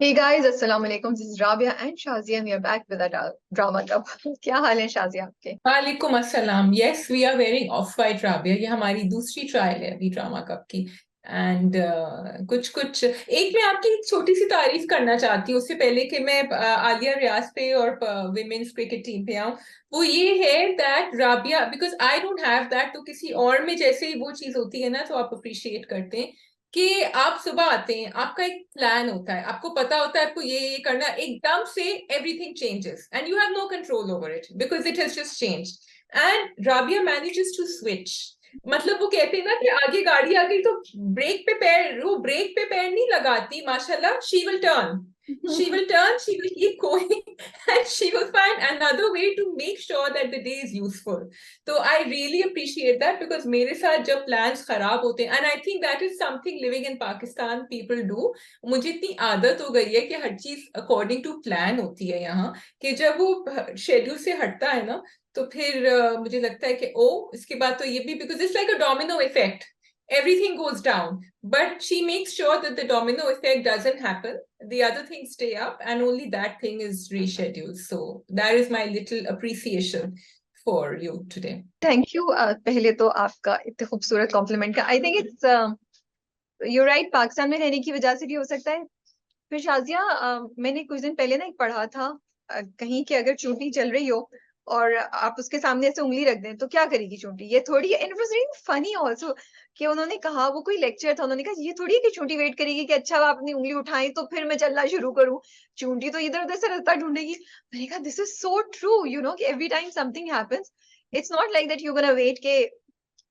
Hey guys, अस्सलाम वालेकुम. This is Rabia and Shazia, and we are back with our drama club. क्या हाल है शाजिया आपके? वालेकुम अस्सलाम. Yes, we are wearing of white Rabia. ये हमारी दूसरी ट्रायल है अभी ड्रामा कप की. एंड कुछ कुछ एक मैं आपकी एक छोटी सी तारीफ करना चाहती हूँ उससे पहले कि मैं आलिया रियाज पे और विमेन्स क्रिकेट टीम पे आऊँ. वो ये है that Rabia, because I don't have that, तो किसी और में जैसे ही वो चीज होती है ना तो आप अप्रिशिएट करते हैं कि आप सुबह आते हैं, आपका एक प्लान होता है, आपको पता होता है आपको ये करना, एकदम से everything changes and you have no control over it because it has just changed. And Rabia manages to switch. मतलब वो कहते हैं ना कि आगे गाड़ी आ गई तो ब्रेक पे पैर नहीं लगाती. माशाल्लाह, she will keep going and she will find another way to make sure that the day is useful. So I really appreciate that because मेरे साथ जब plans खराब होते हैं, and I think that is something living in Pakistan people do. मुझे इतनी आदत हो गई है कि हर चीज according to plan होती है यहाँ, कि जब वो शेड्यूल से हटता है ना तो फिर मुझे लगता है कि ओ इसके बाद तो ये भी, because it's like a domino effect. Everything goes down, but she makes sure that the domino effect doesn't happen. The other things stay up and only that thing is rescheduled. So that is my little appreciation for you today. Thank you. पहले तो आपका इतने खूबसूरत complement का आई think it's you right, Pakistan में रहने की वजह से भी हो सकता है. फिर शाजिया, मैंने कुछ दिन पहले ना एक पढ़ा था, कहीं कि अगर चूंटी चल रही हो और आप उसके सामने ऐसे उंगली रख दें तो क्या करेगी चूंटी? ये थोड़ी, and it was very funny also कि उन्होंने कहा, वो कोई लेक्चर था, उन्होंने कहा ये थोड़ी है कि चूंटी वेट करेगी कि अच्छा आप अपनी उंगली उठाएं तो फिर मैं चलना शुरू करूं. चूंटी तो इधर उधर से रास्ता ढूंढेगी. मैंने कहा this is so true, you know, कि every time something happens, it's not like that you gonna wait के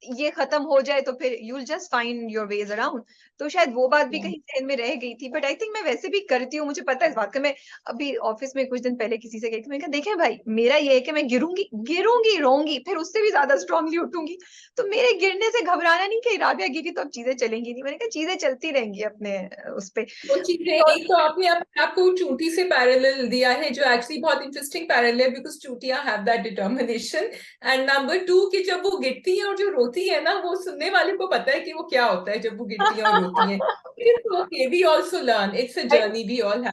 ये खत्म हो जाए तो फिर you will just find your ways around. तो शायद वो बात भी Yeah. कहीं जहन में रह गई थी, बट आई थिंक मैं वैसे भी करती हूँ, मुझे पता है इस बात का. मैं अभी ऑफिस में कुछ दिन पहले किसी से गई थी, मैंने कहा देखें भाई, मेरा ये है कि मैं गिरूंगी गिरूंगी रोऊंगी फिर उससे भी ज्यादा स्ट्रांगली उठूंगी. तो मेरे गिरने से घबराना नहीं कि राबिया गिरी तो अब चीजें चलेंगी नहीं. मैंने कहा चीजें चलती रहेंगी अपने उस पे. वो चीजें, तो एक तो आपने अपने आप को चूंटी से पैरेलल दिया है जो एक्चुअली बहुत इंटरेस्टिंग पैरेलल है बिकॉज चूंटियां have that determination. And number two कि जब वो गिरती है और जो रोती है ना, वो सुनने वाले को पता है कि वो क्या होता है जब वो गिरती है और रोती है. Okay, we also learn, it's a journey we all have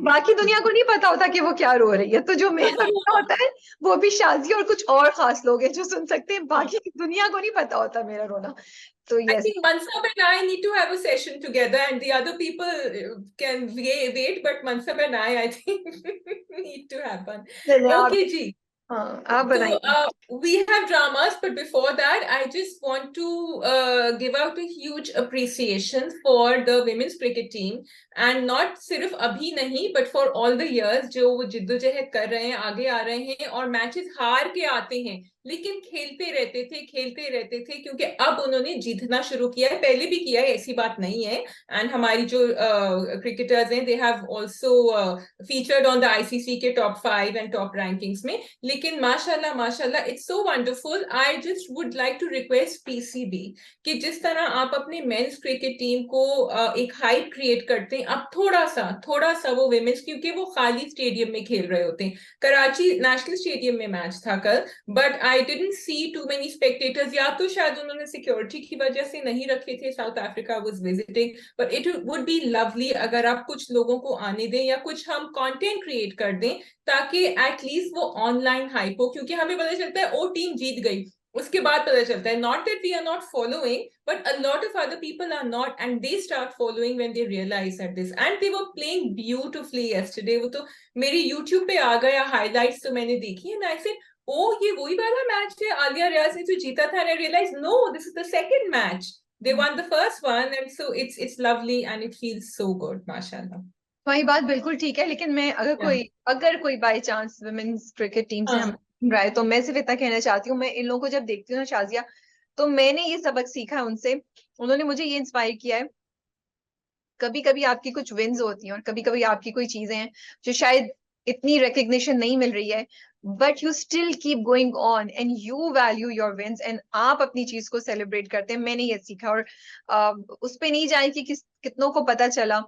बाकी दुनिया टुगेदर. को नहीं पता होता कि वो क्या रो रही है, तो जो मेरा रोना होता है वो भी शाजी और कुछ और खास लोग हैं जो सुन सकते हैं, बाकी की दुनिया को नहीं पता होता मेरा रोना. तो I yes. think Mansab and I need to have a session together, and the other people can wait, but Mansab and I think, need to happen. आप, Okay, Ji. हाँ आप So बनाइए. we have dramas, but before that, I just want to give out a huge appreciation for the women's cricket team, and not सिर्फ अभी नहीं, but for all the years जो वो जिद्दोजहद कर रहे हैं, आगे आ रहे हैं और मैचेस हार के आते हैं लेकिन खेलते रहते थे क्योंकि अब उन्होंने जीतना शुरू किया है. पहले भी किया है, ऐसी बात नहीं है. एंड हमारी जो क्रिकेटर्स हैं, they have also featured on the ICC के टॉप 5 एंड टॉप रैंकिंग्स में. लेकिन माशाल्लाह माशाल्लाह, it's so wonderful. I just would like to request PCB कि जिस तरह आप अपने मेंस क्रिकेट टीम को एक हाइप क्रिएट करते हैं, अब थोड़ा सा वो विमेंस, क्योंकि वो खाली स्टेडियम में खेल रहे होते हैं. कराची नेशनल स्टेडियम में मैच था कल, but I didn't see too many spectators. या तो शायद उन्होंने सिक्योरिटी की वजह से नहीं रखे थे, south Africa was visiting. But it would be lovely अगर आप कुछ लोगों को आने दें या कुछ हम कंटेंट क्रिएट कर दें ताकि एटलीस्ट वो ऑनलाइन हाइप हो. क्योंकि हमें पता चलता है ओ टीम जीत गई, उसके बाद पता चलता है not that we are not following, but a lot of other people are not, and they start following when they realize that this, and they were playing beautifully yesterday. वो तो मेरी YouTube पे आ गया, highlights तो मैंने देखी, and I said ओ ये वही वाला मैच है आलिया रियाज ने जो जीता था. And I realized no, this is the second match. They won the first one, and so it's lovely and it feels so good, mashallah. वही बात बिल्कुल ठीक है, लेकिन मैं Yeah. अगर कोई by chance women's cricket team से हम हाँ. सुन रहा है तो मैं सिर्फ इतना कहना चाहती हूँ, मैं इन लोगों को जब देखती हूँ ना शाजिया, तो मैंने ये सबक सीखा है उनसे. उन्होंने मुझे ये इंस्पायर किया है. कभी कभी आपकी कुछ विंस होती हैं और कभी कभी आपकी कोई चीजें हैं जो शायद इतनी रिकग्निशन नहीं मिल रही है, but you still keep going on and you value your wins and आप अपनी चीज को सेलिब्रेट करते हैं. मैंने ये सीखा. और उस पे नहीं जाए कि कितनों को पता चला.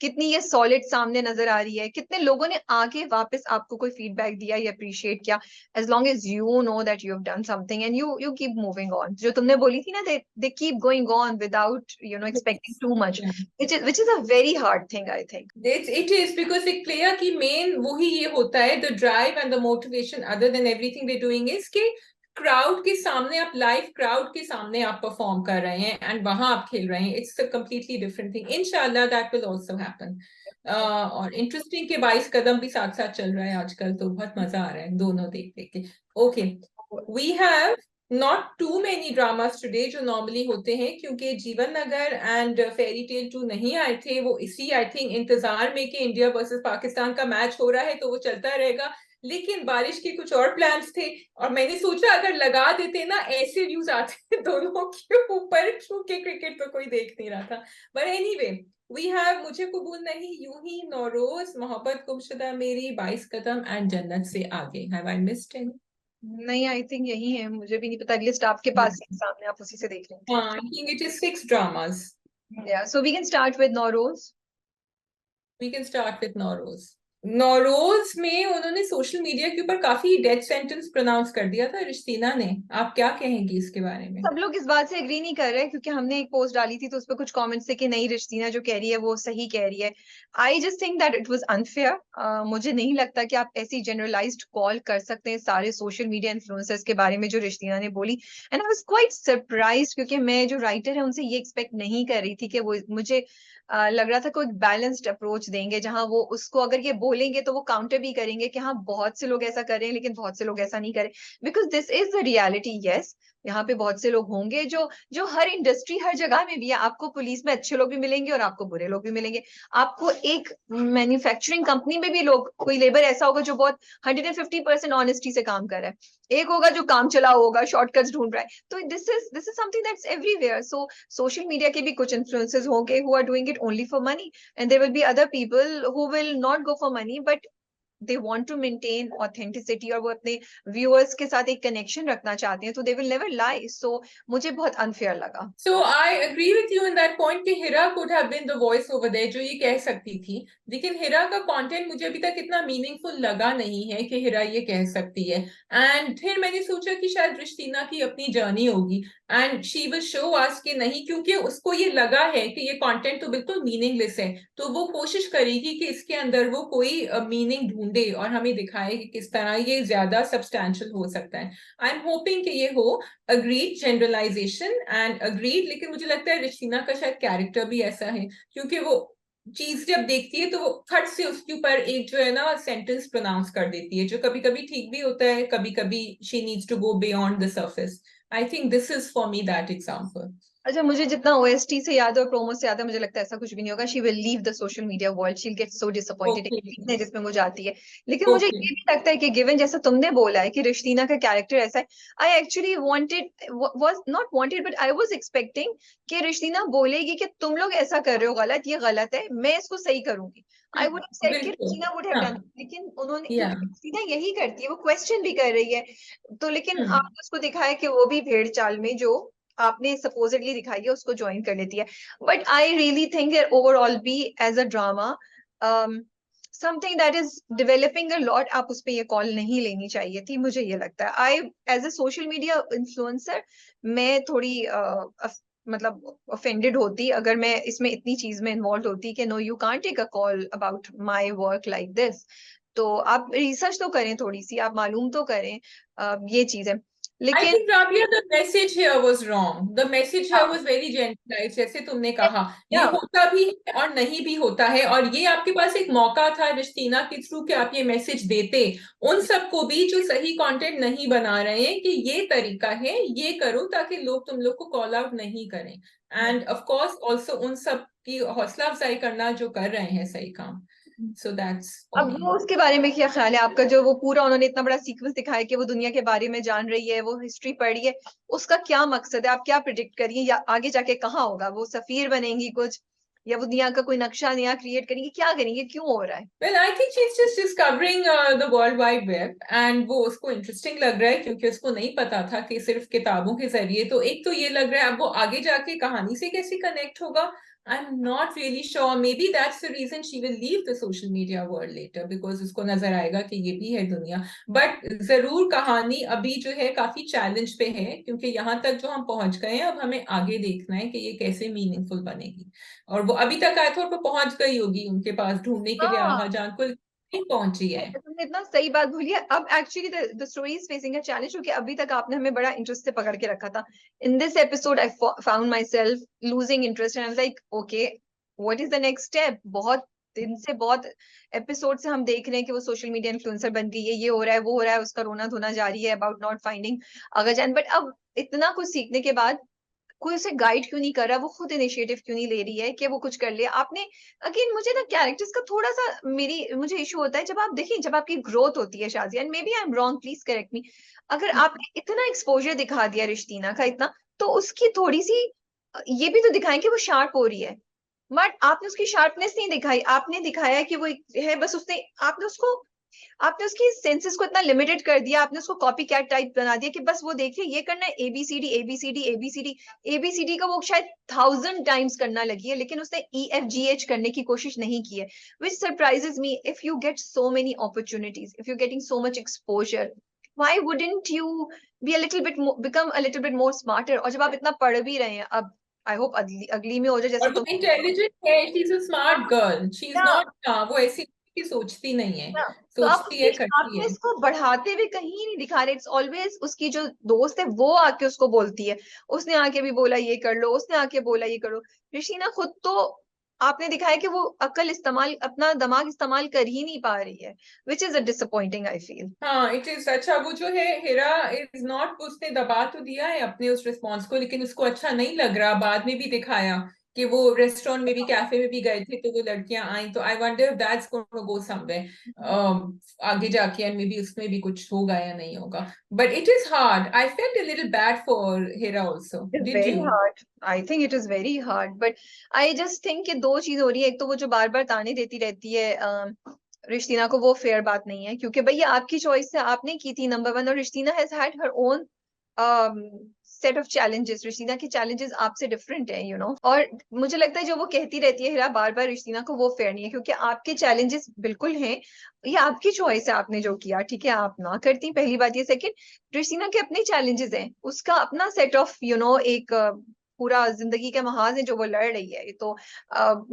कितनी ये सॉलिड सामने नजर आ रही है, कितने लोगों ने आके वापस आपको कोई फीडबैक दिया या अप्रिशिएट किया, as long as you know that you have done something and you keep moving on. जो तुमने बोली थी ना, they keep going on without expecting too much, which is a very hard thing, I think. It is because एक player की main वही ये होता है, the drive and the motivation other than everything they doing is कि crowd के सामने आप लाइव क्राउड के सामने आप परफॉर्म कर रहे हैं एंड वहां आप खेल रहे हैं. It's a completely different thing. इंशाल्लाह दैट विल आल्सो हैपन. और इंटरेस्टिंग के 22 कदम भी साथ साथ चल रहा है आजकल, तो बहुत मजा आ रहा है दोनों देख देख के. Okay, we have not too many dramas today जो नॉर्मली होते हैं, क्योंकि जीवन नगर एंड फेरी टेल 2 नहीं आए थे. वो इसी आई थिंक इंतजार में कि इंडिया वर्सेस पाकिस्तान का मैच हो रहा है तो वो चलता रहेगा. लेकिन बारिश के कुछ और प्लान्स थे और मैंने सोचा अगर लगा देते ना, ऐसे व्यूज आते दोनों के ऊपर, क्योंकि क्रिकेट तो कोई देख नहीं रहा था. बट एनीवे, वी हैव मुझे कबूल नहीं, यूं ही, नौरोज, मोहब्बत गुमशुदा मेरी, 22 कदम एंड जन्नत से आगे. Have I missed any? नहीं, आई थिंक यही है, मुझे भी नहीं पता, लिस्ट आपके पास है सामने, आप उसी से देख लेंगे. हाँ, I think it is 6 dramas. Yeah, so we can start with Nowruz. We can start with Nowruz. Nowruz में उन्होंने सोशल मीडिया के ऊपर काफी डेथ सेंटेंस प्रोनाउंस कर दिया था रिश्तीना ने. आप क्या कहेंगी इसके बारे में? सब लोग इस बात से एग्री नहीं कर रहे, क्योंकि हमने एक पोस्ट डाली थी तो उस पर कुछ कमेंट्स थे कि नहीं, रिश्तीना जो कह रही है वो सही कह रही है. I just think that it was unfair. मुझे नहीं लगता कि आप ऐसी जनरलाइज्ड कॉल कर सकते हैं सारे सोशल मीडिया इन्फ्लुएंसर्स के बारे में जो रिश्तीना ने बोली. And I was quite surprised, क्योंकि मैं जो राइटर है उनसे ये एक्सपेक्ट नहीं कर रही थी कि वो मुझे लग रहा था कोई बैलेंस्ड अप्रोच देंगे, जहां वो उसको अगर ये बोलेंगे तो वो काउंटर भी करेंगे कि हाँ बहुत से लोग ऐसा कर रहे हैं लेकिन बहुत से लोग ऐसा नहीं करें. Because this is the reality. Yes, यहाँ पे बहुत से लोग होंगे जो जो हर इंडस्ट्री, हर जगह में भी है. आपको पुलिस में अच्छे लोग भी मिलेंगे और आपको बुरे लोग भी मिलेंगे. आपको एक मैन्युफैक्चरिंग कंपनी में भी लोग, कोई लेबर ऐसा होगा जो बहुत 150% ऑनेस्टी से काम कर रहा है, एक होगा जो काम चला होगा, शॉर्टकट्स ढूंढ रहा है. तो this is something that's everywhere. So social media के भी कुछ इन्फ्लुएंसर्स होंगे who are doing it only for money, and there will be other people who will not go for money but they want to maintain authenticity, और वो अपने viewers के साथ एक connection रखना चाहते हैं, तो they will never lie. So मुझे बहुत unfair लगा. So I agree with you in that point कि हिरा could have been the voice over there जो ये कह सकती थी. लेकिन हिरा का कंटेंट मुझे अभी तक इतना मीनिंगफुल लगा नहीं है कि हिरा ये कह सकती है. एंड फिर मैंने सोचा कि शायद रिश्तीना की अपनी जर्नी होगी and she will show us कि नहीं, क्योंकि उसको ये लगा है कि ये कंटेंट तो बिल्कुल मीनिंगलेस है, तो वो कोशिश करेगी कि इसके अंदर वो कोई मीनिंग ढूंढे और हमें दिखाए कि किस तरह ये ज्यादा सब्सटैंशियल हो सकता है. आई एम होपिंग कि ये हो. Agreed, generalisation and agreed. लेकिन मुझे लगता है रिश्तीना का शायद कैरेक्टर भी ऐसा है, क्योंकि वो चीज जब देखती है तो वो फट से उसके ऊपर एक जो है ना सेंटेंस प्रोनाउंस कर देती है, जो कभी कभी ठीक भी होता है, कभी कभी she needs to go beyond the surface. I think this is for me that example. अच्छा, मुझे जितना ओएसटी से याद है और प्रोमो से याद है, मुझे लगता है ऐसा कुछ भी नहीं होगा. She will leave the social media world, she will get so disappointed okay, जिसमें वो जाती है. लेकिन मुझे ओके. ये भी लगता है कि गिवन जैसा तुमने बोला है कि रिश्तीना का कैरेक्टर ऐसा है, I actually was not wanted but I was expecting कि रिश्तीना बोलेगी कि तुम लोग ऐसा कर रहे हो गलत, ये गलत है, मैं इसको सही करूंगी. आई वुड हैव सेड कि बिल्कुल. रिश्तीना वुड हैव हाँ. डन. लेकिन उन्होंने, या. क्योंकि रिश्तीना यही करती है, वो क्वेश्चन भी कर रही है, तो लेकिन हम्म. आपने उसको दिखाया कि वो भी भेड़ चाल में जो आपने सपोजिटली दिखाई है उसको ज्वाइन कर लेती है. But I really think overall be as a drama something that is developing a lot. आप उस पर ये कॉल नहीं लेनी चाहिए थी, मुझे ये लगता है. I as a social media influencer मैं थोड़ी मतलब ऑफेंडेड होती अगर मैं इसमें इतनी चीज में इन्वॉल्व होती कि no, you can't take a call about my work like this. तो आप रिसर्च तो करें, थोड़ी सी आप मालूम तो करें. ये चीज है. I लेकिन think Rabia, the message here was wrong. The message here हाँ, was very generalized. जैसे तुमने कहा, ये या होता भी है और नहीं भी होता है, और ये आपके पास एक मौका था रिश्तीना के थ्रू कि आप ये मैसेज देते उन सबको भी जो सही कंटेंट नहीं बना रहे हैं कि ये तरीका है, ये करो, ताकि लोग तुम लोग को कॉल आउट नहीं करें. एंड ऑफ कोर्स ऑल्सो उन सब की हौसला अफजाई करना जो कर रहे हैं सही काम. सो दैट्स फॉर अब मी. वो उसके बारे में क्या ख्याल है आपका, जो वो पूरा उन्होंने इतना बड़ा सीक्वेंस दिखाया कि वो दुनिया के बारे में जान रही है, वो हिस्ट्री पढ़ी है, उसका क्या मकसद है? आप क्या प्रिडिक्ट करिए, या आगे जाके कहाँ होगा? वो सफीर बनेंगी कुछ, या वो दुनिया का कोई नक्शा नया क्रिएट करेंगी? क्या करेंगे, क्यों हो रहा है? Well, I think she's just discovering the World Wide Web, and वो उसको इंटरेस्टिंग लग रहा है, क्योंकि उसको नहीं पता था कि सिर्फ किताबों के जरिए. तो एक तो ये लग रहा है अब वो आगे जाके कहानी से कैसे कनेक्ट होगा, I'm not really sure. Maybe that's the reason she will leave the social media world later, because उसको नजर आएगा कि ये भी है दुनिया. But जरूर कहानी अभी जो है काफी चैलेंज पे है, क्योंकि यहाँ तक जो हम पहुंच गए हैं, अब हमें आगे देखना है कि ये कैसे मीनिंगफुल बनेगी. और वो अभी तक आई थॉट वो पहुंच गई होगी उनके पास ढूंढने के लिए, हाँ, आहा जान को नहीं पहुंची है. तुमने इतना सही बात बोली है. अब actually the story is facing a challenge, क्योंकि अभी तक आपने हमें बड़ा इंटरेस्ट से पकड़ के रखा था. In this episode I found my self losing interest and I was like okay what is the next step. बहुत दिन से, बहुत एपिसोड से हम देख रहे हैं कि वो सोशल मीडिया इन्फ्लुएंसर बन गई है, ये हो रहा है, वो हो रहा है, उसका रोना धोना जारी है अबाउट नॉट फाइंडिंग अगरजैन. बट अब इतना कुछ सीखने के बाद कोई उसे गाइड क्यों नहीं कर रहा, वो खुद इनिशिएटिव क्यों नहीं ले रही है कि वो कुछ कर ले. आपने अगेन, मुझे ना कैरेक्टर्स का थोड़ा सा मुझे इशू होता है जब आप देखिए, जब आपकी ग्रोथ होती है Shazia, and may be I am wrong, please correct me. अगर आपने इतना एक्सपोजर दिखा दिया रिश्तीना का इतना, तो उसकी थोड़ी सी ये भी तो दिखाएं कि वो शार्प हो रही है. बट आपने उसकी शार्पनेस नहीं दिखाई. आपने दिखाया कि वो है बस, उसने आपने उसकी सेंसेस को इतना लिमिटेड कर दिया. आपने उसको कॉपी कैट टाइप बना दिया कि बस वो देखिए ये करना है, एबीसीडी एबीसीडी एबीसीडी. एबीसीडी का वो शायद 1000 टाइम्स करना लगी है, लेकिन उसने EFGH करने की कोशिश नहीं की है. Which surprises me. If you get so many opportunities, if you getting so much exposure, why wouldn't you be a little bit more, become a little bit more smarter? और जब आप इतना पढ़ भी रहे हैं, अब आई होप अगली में हो जाए जैसे और वो तुम. इंटेलिजेंट है, she is a smart girl, she is Yeah. Not, वो ऐसी की सोचती नहीं है, हाँ, तो आप सोचती उसकी है करती है. शार्पनेस को बढ़ाते हुए कहीं नहीं दिखा रहे. इट्स ऑलवेज उसकी जो दोस्त है वो आके उसको बोलती है, उसने आके भी बोला ये कर लो, उसने आके बोला ये करो. ऋषिना खुद तो आपने दिखाया कि वो अकल इस्तेमाल, अपना दिमाग इस्तेमाल कर ही नहीं पा रही है, which is a disappointing I feel. हाँ, इट इज. अच्छा, वो जो है हिरा इज नॉट, उसने दबा तो दिया है अपने उस रिस्पॉन्स को, लेकिन उसको अच्छा नहीं लग रहा. बाद में भी दिखाया कि वो रेस्टोरेंट में भी, कैफे में भी गए थे, तो वो लड़कियां आई, तो I wonder that's going to go somewhere आगे जाके, एंड मे बी उसमें भी कुछ होगा या नहीं होगा. But it is hard. I felt a little bad for Hira also. It's did very you? hard. I think it is very hard. But I just think कि दो चीज हो रही है. एक तो वो जो बार बार ताने देती रहती है रिश्तीना को, वो फेयर बात नहीं है, क्योंकि भैया आपकी चॉइस है, आपने की थी नंबर वन. और Rishtina has had her own set of challenges. Rishtina के चैलेंजेस आपसे डिफरेंट है, और मुझे लगता है जो वो कहती रहती है हिरा बार बार रिश्तीना को, वो फेयर नहीं है, क्योंकि आपके चैलेंजेस बिल्कुल हैं. ये आपकी चॉइस है, आपने जो किया ठीक है, आप ना करती, पहली बात ये. सेकंड, रिश्तीना के अपने चैलेंजेस हैं, उसका अपना सेट ऑफ एक पूरा जिंदगी के महाज है जो वो लड़ रही है. तो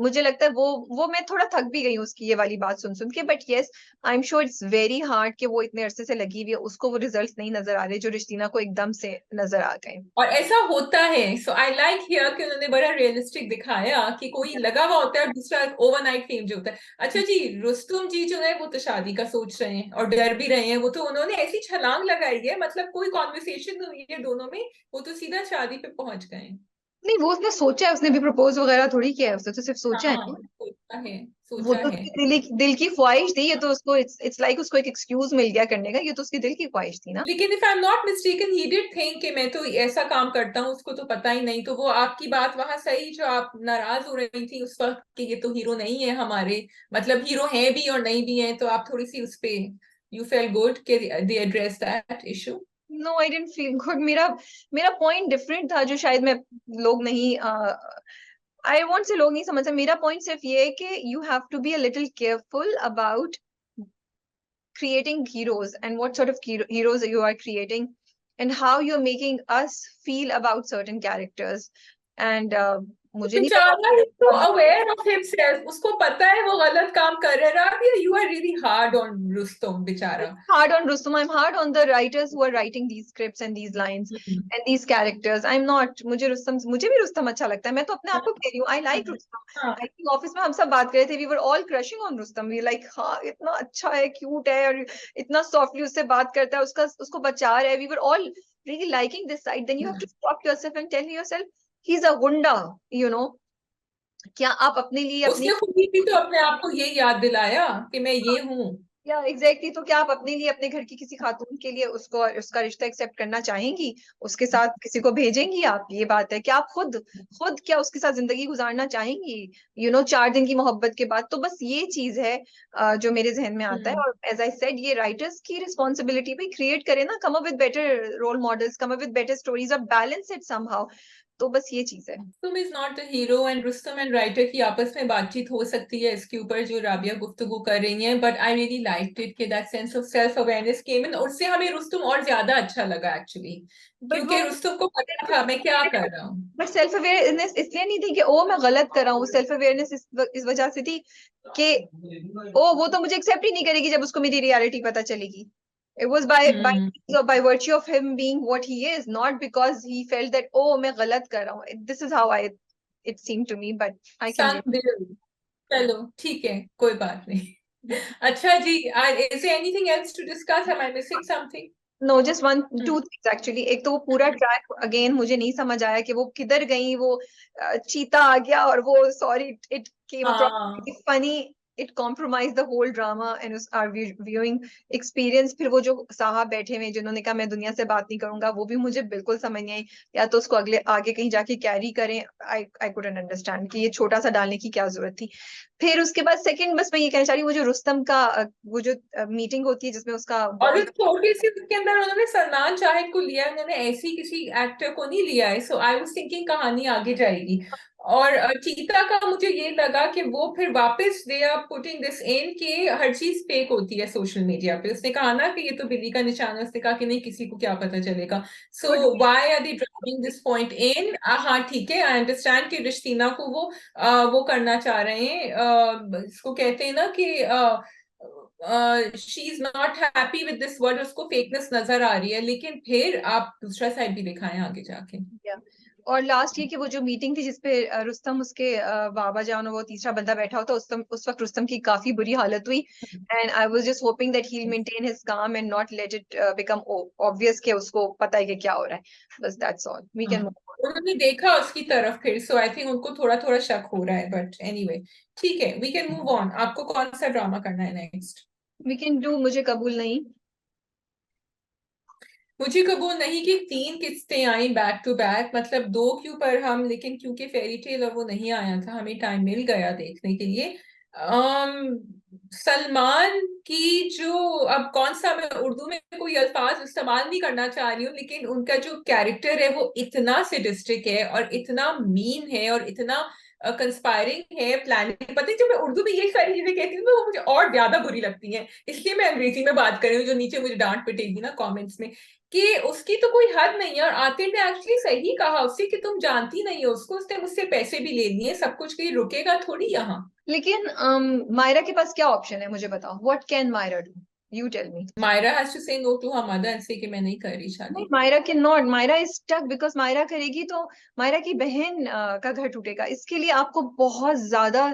मुझे लगता है वो मैं थोड़ा थक भी गई हूँ उसकी ये वाली बात सुन सुन के. But yes, I am sure it's very hard कि वो इतने अरसे से लगी हुई है, उसको वो रिजल्ट्स नहीं नजर आ रहे जो रिश्तीना को एकदम से नजर आ गए. और ऐसा होता है. सो आई लाइक हियर कि उन्होंने बड़ा रियलिस्टिक दिखाया कि कोई लगा हुआ होता है और दूसरा ओवरनाइट फेम जो होता है. अच्छा जी, रुस्तुम जी जो है वो तो शादी का सोच रहे हैं और डर भी रहे हैं. वो तो उन्होंने ऐसी छलांग लगाई है, मतलब कोई कॉन्वर्सेशन हुई है दोनों में, वो तो सीधा शादी पे पहुंच गए. नहीं, वो उसने सोचा है, उसने भी प्रपोज वगैरह थोड़ी किया है, उसने तो सिर्फ सोचा है हाँ, ना. सोचा है, वो सोचा तो है. उसकी दिल की ख्वाहिश थी. ये तो उसको इट्स लाइक उसको एक एक्सक्यूज मिल गया करने का. ये तो उसकी दिल की ख्वाहिश थी ना. लेकिन if I am not mistaken, he did think कि मैं तो ऐसा काम करता हूँ, उसको तो पता ही नहीं. तो वो आपकी बात वहां सही, जो आप नाराज हो रही थी उस वक्त कि ये तो हीरो नहीं है हमारे, मतलब हीरो हैं भी और नहीं भी हैं, तो आप थोड़ी सी उस पे यू फेल गुड कि they address that issue. No, I didn't feel good. मेरा पॉइंट डिफरेंट था, जो शायद मैं लोग नहीं आई वॉन्ट से लोग नहीं समझ सकते. मेरा पॉइंट सिर्फ ये है कि you have to be a little careful about creating heroes and what sort of heroes you are creating and how you're making us feel about certain characters. And मुझे नहीं बेचारा इज तो पता. अवेयर ऑफ हिमसेल्फ, उसको पता है वो गलत काम कर रहा है. You are really hard on Rustam बेचारा. Hard on Rustum. I'm hard on the writers who are writing these scripts and these lines and these characters. I'm not. मुझे भी रुस्तम अच्छा लगता है. मैं तो अपने आप को कह रही हूँ, I like रुस्तम. हाँ. I think ऑफिस में हम सब बात कर रहे थे, we were all crushing on Rustam. We like, हाँ इतना अच्छा है, क्यूट है, और इतना सॉफ्टली उससे बात करता है, उसको बचा रहा है. We were all really liking this side. Then you have to stop yourself and tell yourself he's a गुंडा. क्या आप अपने लिए अपनी, उसने खुद ही तो अपने आप को ये याद दिलाया कि मैं ये हूँ. या एग्जैक्टली, तो क्या आप अपने लिए, अपने घर की किसी खातून के लिए उसको, उसका रिश्ता एक्सेप्ट करना चाहेंगी? उसके साथ किसी को भेजेंगी आप? ये बात है. क्या आप खुद क्या उसके साथ जिंदगी गुजारना चाहेंगी 4 दिन की मोहब्बत के बाद? तो बस ये चीज है जो मेरे जहन में आता है. और एज आई सेड, ये राइटर्स की रिस्पॉन्सिबिलिटी भी क्रिएट करे ना, come up with better role models, come up with better stories, और बैलेंस इट समहाउ. तो बस ये चीज है। Rustam is not the hero, and Rustam and writer की आपस में बातचीत हो सकती है इसके ऊपर जो राबिया गुफ्तगू कर रही है, but I really liked it कि that sense of self awareness came in, और उससे हमें रुस्तम और ज्यादा अच्छा लगा एक्चुअली, बट वो क्योंकि रुस्तम को पता था मैं क्या कर रहा हूँ। बट सेल्फ अवेयरनेस इसलिए नहीं थी कि ओ मैं गलत कर रहा हूँ, सेल्फ अवेयरनेस इस वजह से थी कि ओ वो तो मुझे एक्सेप्ट ही नहीं करेगी जब उसको मेरी रियलिटी पता चलेगी। It was hmm. by virtue of him being what he is, not because he felt that oh मैं गलत कर रहा हूँ. This is how it seemed to me, but I can संग दिल। चलो ठीक है, कोई बात नहीं। अच्छा जी, is anything else to discuss? Am I missing something? no just one two things actually. एक तो वो पूरा ट्रैक अगेन मुझे नहीं समझ आया कि वो किधर गई, वो चीता आ गया और वो सॉरी इट केम हाँ, across funny, it compromise the whole drama and our viewing experience. फिर वो जो साहब बैठे हुए जिन्होंने कहा मैं दुनिया से बात नहीं करूंगा, वो भी मुझे बिल्कुल समझ नहीं आई। या तो उसको अगले आगे कहीं जाके कैरी करें, आई कुडंट अंडरस्टैंड कि ये छोटा सा डालने की क्या जरूरत थी। फिर उसके बाद सेकंड बस मैं ये कहना चाह रही हूँ, वो जो रुस्तम का वो जो मीटिंग होती है जिसमें उसका और बॉस। उस छोटी सी उसके अंदर उन्होंने सलमान शाहिद को लिया है, उन्होंने ऐसी किसी एक्टर को नहीं लिया है, सो आई वाज थिंकिंग कहानी आगे जाएगी। और चीता का मुझे ये लगा कि वो फिर वापस they are putting this in कि हर चीज फेक होती है सोशल मीडिया पे। उसने कहा ना कि ये तो बिल्ली का निशान है, उसने कहा कि नहीं किसी को क्या पता चलेगा, so why are they driving this point in. हाँ ठीक है, आई अंडरस्टैंड कि रिश्तीना को वो करना चाह रहे हैं, इसको कहते हैं ना कि she is not happy with this word, उसको फेकनेस नजर आ रही है, लेकिन फिर आप दूसरा साइड भी दिखाएं आगे जाके। या और लास्ट ये कि वो जो मीटिंग थी जिसपे रुस्तम उसके बाबा जान और वो तीसरा बंदा बैठा होता, उस वक्त रुस्तम की काफी बुरी हालत हुई। And I was just hoping that he will maintain his calm and not let it become obvious कि उसको पता है कि क्या हो रहा है। बस दैट्स ऑल, वी हाँ, कैन मूव ऑन। उन्होंने देखा उसकी तरफ फिर, सो आई थिंक उनको थोड़ा थोड़ा शक हो रहा है, बट एनीवे ठीक है, वी कैन मूव ऑन। आपको कौन सा ड्रामा करना है नेक्स्ट? वी कैन डू मुझे कबूल नहीं। मुझे कबूल नहीं की 3 किस्तें आई बैक टू बैक, मतलब 2 क्यों पर हम, लेकिन क्योंकि फेरी टेल और वो नहीं आया था, हमें टाइम मिल गया देखने के लिए। सलमान की जो, अब कौन सा, मैं उर्दू में कोई अल्फाज इस्तेमाल नहीं करना चाह रही हूँ, लेकिन उनका जो कैरेक्टर है वो इतना सिडिस्टिक है और इतना मीन है और इतना कंस्पायरिंग है, प्लानिंग। पता है जब मैं उर्दू में ये सारी चीजें कहती हूँ तो वो मुझे और ज्यादा बुरी लगती हैं, इसलिए मैं अंग्रेजी में बात कर रही हूँ, जो नीचे मुझे डांट पिटेगी ना कमेंट्स में, कि उसकी तो कोई हद नहीं है। और आतिफ ने एक्चुअली सही कहा उससे कि तुम जानती नहीं हो उसको, उसने मुझसे पैसे भी ले लिए सब कुछ, कहीं रुकेगा थोड़ी यहाँ। लेकिन मायरा के पास क्या ऑप्शन है मुझे बताओ, what can Myra do, you tell me. Myra has to say no to her mother and say कि मैं नहीं कर रही नहीं, शादी। Myra can not, Myra is stuck because Myra करेगी तो मायरा की बहन का घर टूटेगा। इसके लिए आपको बहुत ज्यादा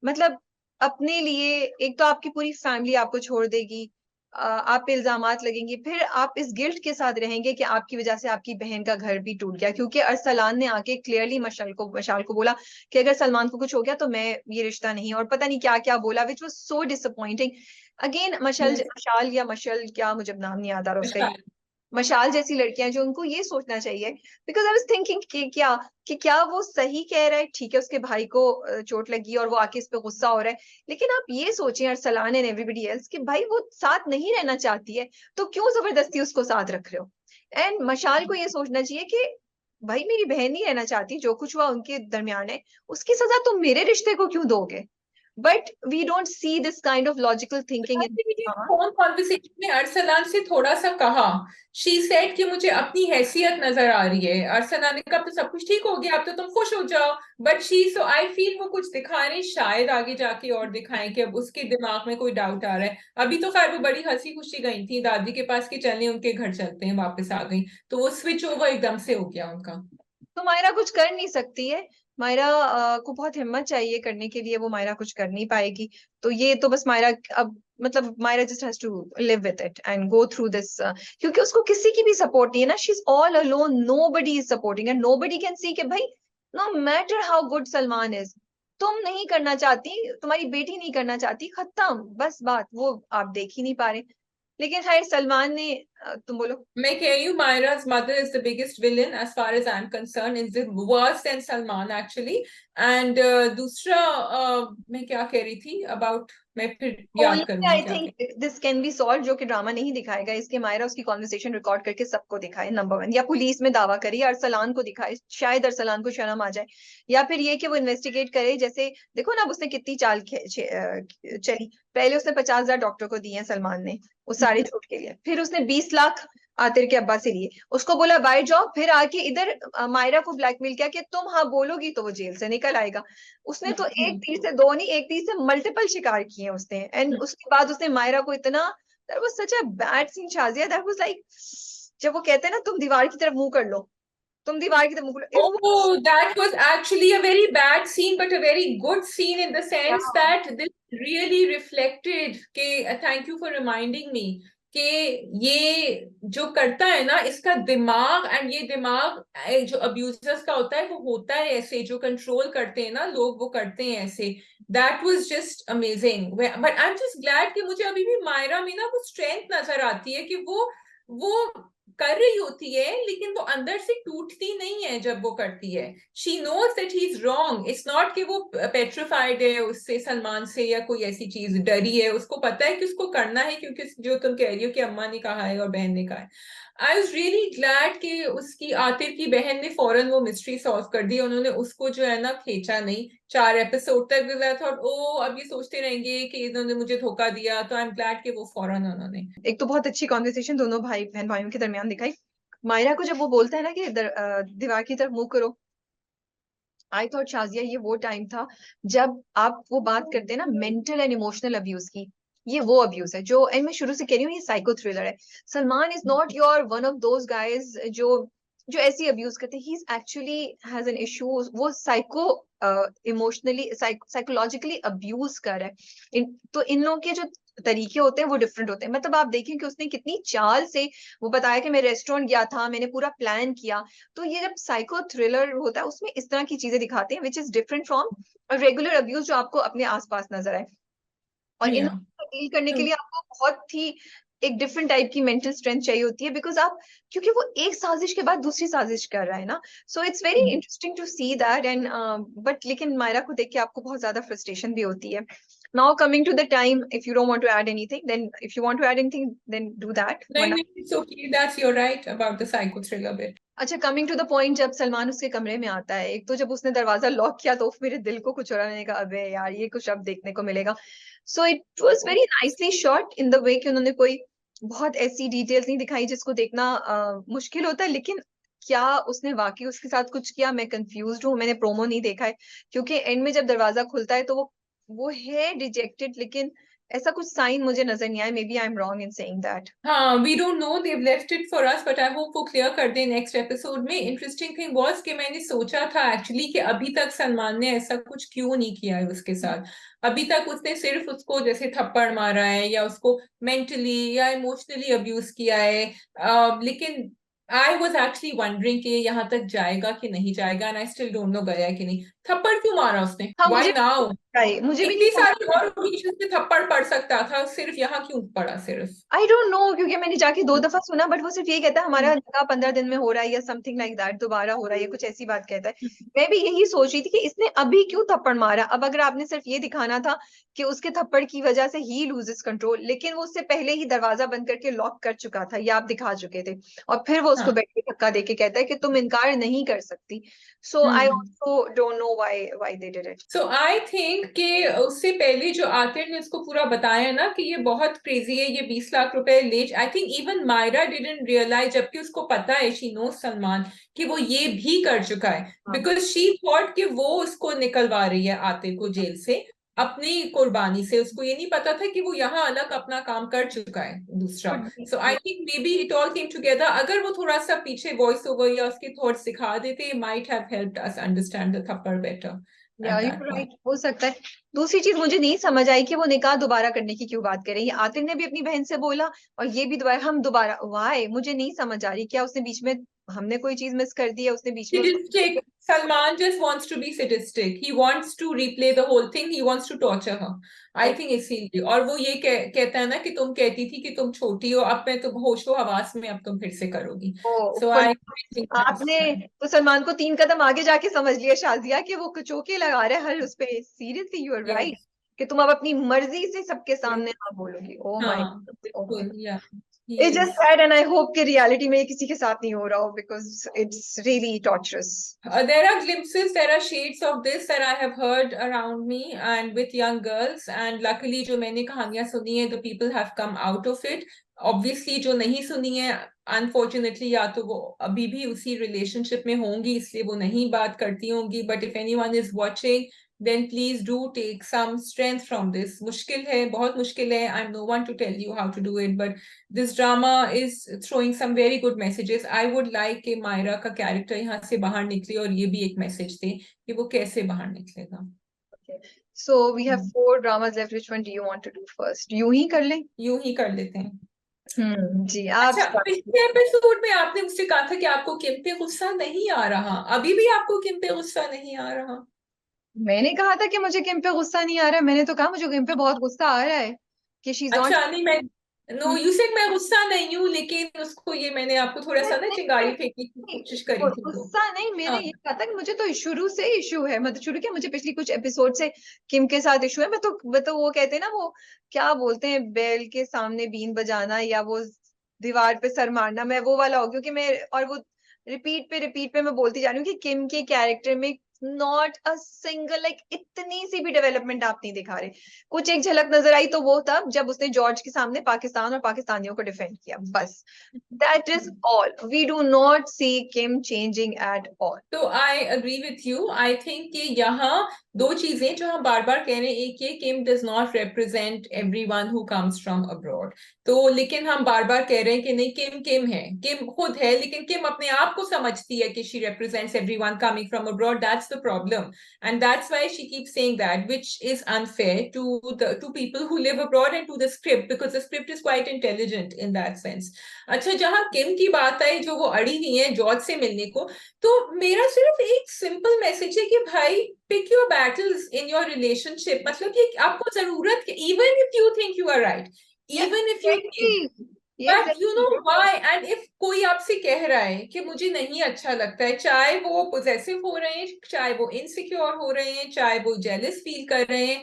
मतलब अपने लिए, एक तो आपकी पूरी फैमिली आपको छोड़ देगी, आप पे इल्जामात लगेंगे, फिर आप इस गिल्ट के साथ रहेंगे कि आपकी वजह से आपकी बहन का घर भी टूट गया। क्योंकि अरसलान ने आके क्लियरली मशाल को बोला कि अगर सलमान को कुछ हो गया तो मैं ये रिश्ता नहीं, और पता नहीं क्या क्या बोला, which was so disappointing. Again मशाल या मशल, क्या मुझे नाम नहीं याद आ रहा उसका, अच्छा। मशाल जैसी लड़कियां जो उनको ये सोचना चाहिए। बिकॉज आई वाज थिंकिंग कि क्या वो सही कह रहा है, ठीक है उसके भाई को चोट लगी और वो आके इस पे गुस्सा हो रहा है, लेकिन आप ये सोचें अरसलान एंड एवरीबडी एल्स कि भाई वो साथ नहीं रहना चाहती है, तो क्यों जबरदस्ती उसको साथ रख रहे हो। एंड मशाल को ये सोचना चाहिए कि भाई मेरी बहन नहीं रहना चाहती, जो कुछ हुआ उनके दरमियान है, उसकी सजा तुम मेरे रिश्ते को क्यों दोगे। But we don't see this kind of logical thinking in. Phone conversation में अरसलान से थोड़ा सा कहा, शी सेड कि मुझे अपनी हैसियत नजर आ रही है। अरसलान ने कहा अब तो सब कुछ ठीक हो गया, अब तो तुम खुश हो जाओ, but she, so I feel वो कुछ दिखा रहे हैं, शायद आगे जाके और दिखाएं कि अब उसके दिमाग में कोई डाउट आ रहा है। अभी तो खैर वो बड़ी हंसी खुशी गई थी दादी के पास कि चलने उनके घर चलते हैं, वापस आ गई, तो वो स्विच ओवर एकदम से हो गया उनका। तो मायरा कुछ कर नहीं सकती है। मायरा को बहुत हिम्मत चाहिए करने के लिए, वो मायरा कुछ कर नहीं पाएगी। तो ये तो बस मायरा अब मतलब Maira just has to live with it and go through this, क्योंकि उसको किसी की भी सपोर्ट नहीं है ना, she is all alone, nobody is supporting and nobody can see कि भाई no matter how good Salman is, तुम नहीं करना चाहती, तुम्हारी बेटी नहीं करना चाहती, खत्म बस बात, वो आप देख ही नहीं पा रहे। लेकिन खैर सलमान ने तुम बोलो। मैं कह रही हूँ Myra's mother is the biggest villain as far as I'm concerned, is the worse than Salman actually. And दूसरा मैं क्या कह रही थी about मैं फिर याद करूंगी आई क्या क्या। Think this can be solve, जो कि ड्रामा नहीं दिखाएगा, इसके मायरा उसकी कॉन्वर्सेशन रिकॉर्ड करके सबको दिखाए, नंबर वन, या पुलिस में दावा करे या अरसलान को दिखाए, शायद अरसलान को शर्म आ जाए, या फिर ये कि वो इन्वेस्टिगेट करे। जैसे देखो ना, अब उसने कितनी चाल चली। पहले उसने 50,000 डॉक्टर को दिए हैं सलमान ने उस सारे झूठ के लिए, फिर उसने 20 लाख आतिर के अब्बा से लिए, उसको बोला बाय जॉब, फिर आके इधर मायरा को ब्लैकमेल किया कि तुम हाँ बोलोगी तो वो जेल से निकल आएगा। उसने तो एक तीर से दो नहीं, एक तीर से मल्टीपल शिकार किए उसने। एंड उसके बाद उसने मायरा को इतना, that was such a bad scene Shazia, that was like, जब वो कहते हैं ना तुम दीवार की तरफ मुंह कर लो, तुम दीवार की तरफ मुंह कर लो, it was, Oh, that was actually a very bad scene, but a very good scene in the sense that this really reflected के thank you for reminding me कि ये जो करता है ना इसका दिमाग, एंड ये दिमाग जो अब्यूजर्स का होता है वो होता है ऐसे, जो कंट्रोल करते हैं ना लोग वो करते हैं ऐसे। That was just amazing. But I am just glad कि मुझे अभी भी मायरा में ना वो स्ट्रेंथ नजर आती है कि वो कर रही होती है लेकिन वो अंदर से टूटती नहीं है जब वो करती है। She knows that he is wrong, it's not कि वो पेट्रिफाइड है उससे, सलमान से, या कोई ऐसी चीज डरी है, उसको पता है कि उसको करना है क्योंकि जो तुम कह रही हो कि अम्मा ने कहा है और बहन ने कहा है। आई वाज रियली ग्लैड कि उसकी आतिर की बहन ने फौरन वो मिस्ट्री सॉल्व कर दी, उन्होंने उसको जो है ना खींचा नहीं 4 एपिसोड तक। थॉट ओ अब ये सोचते रहेंगे कि इन्होंने मुझे धोखा दिया, तो आई एम ग्लैड कि वो फौरन उन्होंने। एक तो बहुत अच्छी कॉन्वर्सेशन दोनों भाई बहन भाइयों के दरमियान दिखाई। मायरा को जब वो बोलता है ना कि दीवार की तरफ मुंह करो, आई थॉट शाजिया ये वो टाइम था जब आप वो बात करते हैं ना मेंटल एंड इमोशनल अब्यूज की, ये वो अब्यूज है जो, एंड मैं शुरू से कह रही हूँ ये साइको थ्रिलर है। Salman is not your one of those guys जो जो ऐसी अब्यूज करते हैं, he is actually has an issue, वो साइको इमोशनली साइकोलॉजिकली अब्यूज कर रहा है। तो इन लोगों के जो तरीके होते हैं वो डिफरेंट होते हैं। मतलब आप देखें कि उसने कितनी चाल से वो बताया कि मैं रेस्टोरेंट गया था, मैंने पूरा प्लान किया। तो ये जब साइको थ्रिलर होता है उसमें इस तरह की चीजें दिखाते हैं which is different from regular abuse जो आपको अपने आसपास नजर आए। और इन Yeah. डील करने के लिए आपको बहुत ही एक डिफरेंट टाइप की मेंटल स्ट्रेंथ चाहिए होती है, बिकॉज आप, क्योंकि वो एक साजिश के बाद दूसरी साजिश कर रहा है ना। So it's very interesting to see that. And but लेकिन मायरा को देख के आपको बहुत ज्यादा फ्रस्ट्रेशन भी होती है। Now coming to the time, if you don't want to add anything, then if you want to add anything then do that, नहीं वरना। नहीं, it's okay, that's you're right about the psycho thriller bit. अच्छा, coming to the point, जब सलमान उसके कमरे में आता है, एक तो जब उसने दरवाजा लॉक किया तो मेरे दिल को कुछ हो रहा, मैंने कहा अबे यार ये कुछ अब देखने को मिलेगा। So it was very nicely shot in the way कि उन्होंने कोई बहुत ऐसी डिटेल्स नहीं दिखाई जिसको देखना मुश्किल होता है, लेकिन क्या उसने वाकई उसके साथ कुछ किया, मैं कंफ्यूज हूँ, मैंने प्रोमो नहीं देखा है। क्योंकि एंड में जब दरवाजा खुलता है तो वो है डिजेक्टेड, लेकिन ऐसा कुछ साइन मुझे नजर नहीं आया। May be I am wrong in saying that. हाँ, we don't know, they've left it for us, but I hope वो क्लियर कर दें नेक्स्ट एपिसोड में। इंटरेस्टिंग थिंग वाज कि मैंने सोचा था एक्चुअली कि अभी तक सलमान ने ऐसा कुछ क्यों नहीं किया है उसके साथ। अभी तक उसने सिर्फ उसको जैसे थप्पड़ मारा है या उसको मेंटली या इमोशनली अब्यूज किया है, लेकिन आई वॉज एक्चुअली वंडरिंग कि यहाँ तक जाएगा कि नहीं जाएगा, and I still don't know गया कि नहीं। थप्पड़ क्यों मारा उसने, हाँ, व्हाई नाउ? मुझे भी नहीं इतनी समझ। सारी और ओकेजन पे थप्पड़ पड़ सकता था, सिर्फ यहाँ क्यों पड़ा सिर्फ? आई डोंट नो, क्योंकि मैंने जाके 2 दफा सुना, बट वो सिर्फ ये कहता है हमारा निकाह 15 दिन में हो रहा है या समथिंग लाइक दैट, दोबारा हो रहा है, ये कुछ ऐसी बात कहता है। मैं भी यही सोच रही थी कि इसने अभी क्यों थप्पड़ मारा। अब अगर आपने सिर्फ ये दिखाना था कि उसके थप्पड़ की वजह से ही लूजेस कंट्रोल, लेकिन वो उससे पहले ही दरवाजा बंद करके लॉक कर चुका था, ये आप दिखा चुके थे, और फिर वो उसको हाँ। बैठ के धक्का देके कहता है कि तुम इनकार नहीं कर सकती। So I also don't know why they did it. So I think कि उससे पहले जो आतिर ने उसको पूरा बताया ना कि ये बहुत क्रेजी है, ये 20 लाख रुपए ले, I think even Maira didn't realise, जबकि उसको पता है, शी नो सलमान, कि वो ये भी कर चुका है, बिकॉज शी थॉट कि वो उसको निकलवा रही है आतिर को जेल से अपनी कुर्बानी से। उसको ये नहीं पता था कि वो यहाँ अलग अपना काम कर चुका है दूसरा। So I think may be it all came together. अगर वो थोड़ा सा पीछे वॉइस ओवर या उसके थॉट्स दिखा देते, might have helped us understand the थप्पड़ बेटर या at you that point. Right, हो सकता है। दूसरी चीज मुझे नहीं समझ आई कि वो निकाह दोबारा करने की क्यों बात कर रही है। आतिर ने भी अपनी बहन से बोला और ये भी दोबारा, हम दोबारा वाई, मुझे नहीं समझ आ रही। क्या उसने बीच में, हमने कोई चीज मिस कर दी है, उसने बीच में Sadistic. Salman just wants to be sadistic. He wants to replay the whole thing. He wants to torture her. I think इसीलिए। और वो ये कहता है ना कि तुम कहती थी कि तुम छोटी हो, अब मैं तुम होशो हवास में अब तुम फिर से करोगी। ओ, So I think that's आपने तो सलमान को 3 कदम आगे जाके समझ लिया शाजिया कि वो कुचोके लगा रहा है हर उस पे। Seriously, you are yes. Right. कि तुम अब अपनी मर्जी से सबके सामने हाँ बोलोगी। ओ माय, हाँ ओ माय, बिल्कुल, या it's he just is. Sad and I hope कि रियलिटी में ये किसी के साथ नहीं हो रहा हो, because it's really torturers. There are glimpses, there are shades of this that I have heard around me and with young girls. And luckily, जो मैंने कहानियां सुनी है, the people have come out of it. Obviously, जो नहीं सुनी है, unfortunately, या तो वो अभी भी उसी relationship में होंगी, इसलिए वो नहीं बात करती होंगी. But if anyone is watching, then please do take some strength from this. मुश्किल है, बहुत मुश्किल है. I'm no one to tell you how to do it, but this drama is throwing some very good messages. I would like कि मायरा का character यहाँ से बाहर निकले और ये भी एक मैसेज दे कि वो कैसे बाहर निकलेगा. So we have 4 dramas left. Which one do you want to do first? यूं ही कर लें? यूं ही कर लेते हैं. जी आप अच्छा, start पिछले एपिसोड में आपने मुझसे कहा था कि आपको किम पे गुस्सा नहीं आ रहा. अभी भी आपको किम पे गुस्सा नहीं आ रहा? मैंने कहा था कि मुझे किम पे गुस्सा नहीं आ रहा है, मैंने तो कहा मुझे किम पे बहुत गुस्सा आ रहा है कि शी इज नॉट। अच्छा, नहीं, मैं नो यू सेड मैं गुस्सा नहीं हूँ, लेकिन उसको ये मैंने आपको थोड़ा सा ना चिंगारी फेंकने की कोशिश करी थी तो. गुस्सा नहीं, मैंने हाँ. ये कहा था कि मुझे तो शुरू से इशू है, मतलब शुरू क्या, मुझे पिछली कुछ एपिसोड से किम के साथ इशू है। मैं तो वो कहते हैं ना, वो क्या बोलते हैं, बेल के सामने बीन बजाना या वो दीवार पे सर मारना, मैं वो वाला हो, क्योंकि मैं और वो रिपीट पे मैं बोलती जा रही हूँ कि किम के कैरेक्टर में नॉट अ सिंगल, लाइक इतनी सी भी डेवलपमेंट आप नहीं दिखा रहे। कुछ एक झलक नजर आई तो वो तब जब उसने जॉर्ज के सामने पाकिस्तान और पाकिस्तानियों को डिफेंड किया, बस। That is all. We do not see Kim changing at all. तो I agree with you. I think कि यहाँ दो चीजें जो हम बार बार कह रहे हैं, एक ये Kim does not represent everyone who comes from abroad. तो लेकिन हम बार बार कह रहे हैं कि नहीं, किम किम है, किम खुद है, लेकिन किम अपने आप को समझती है कि she represents everyone coming from abroad. That's the problem and that's why she keep saying that, which is unfair to people who live abroad and to the script, because the script is quite intelligent in that sense. अच्छा, जहां किम की बात आई, जो वो अड़ी हुई है George से मिलने को, तो मेरा सिर्फ एक सिंपल मैसेज है कि भाई, pick your battles in your relationship. मतलब कि आपको जरूरत, even if you think you are right, even if you think, but you know why. And if कोई आपसे कह रहा है कि मुझे नहीं अच्छा लगता है, चाहे वो पोजेसिव हो रहे हैं, चाहे वो इनसिक्योर हो रहे हैं, चाहे वो जेलस फील कर रहे हैं,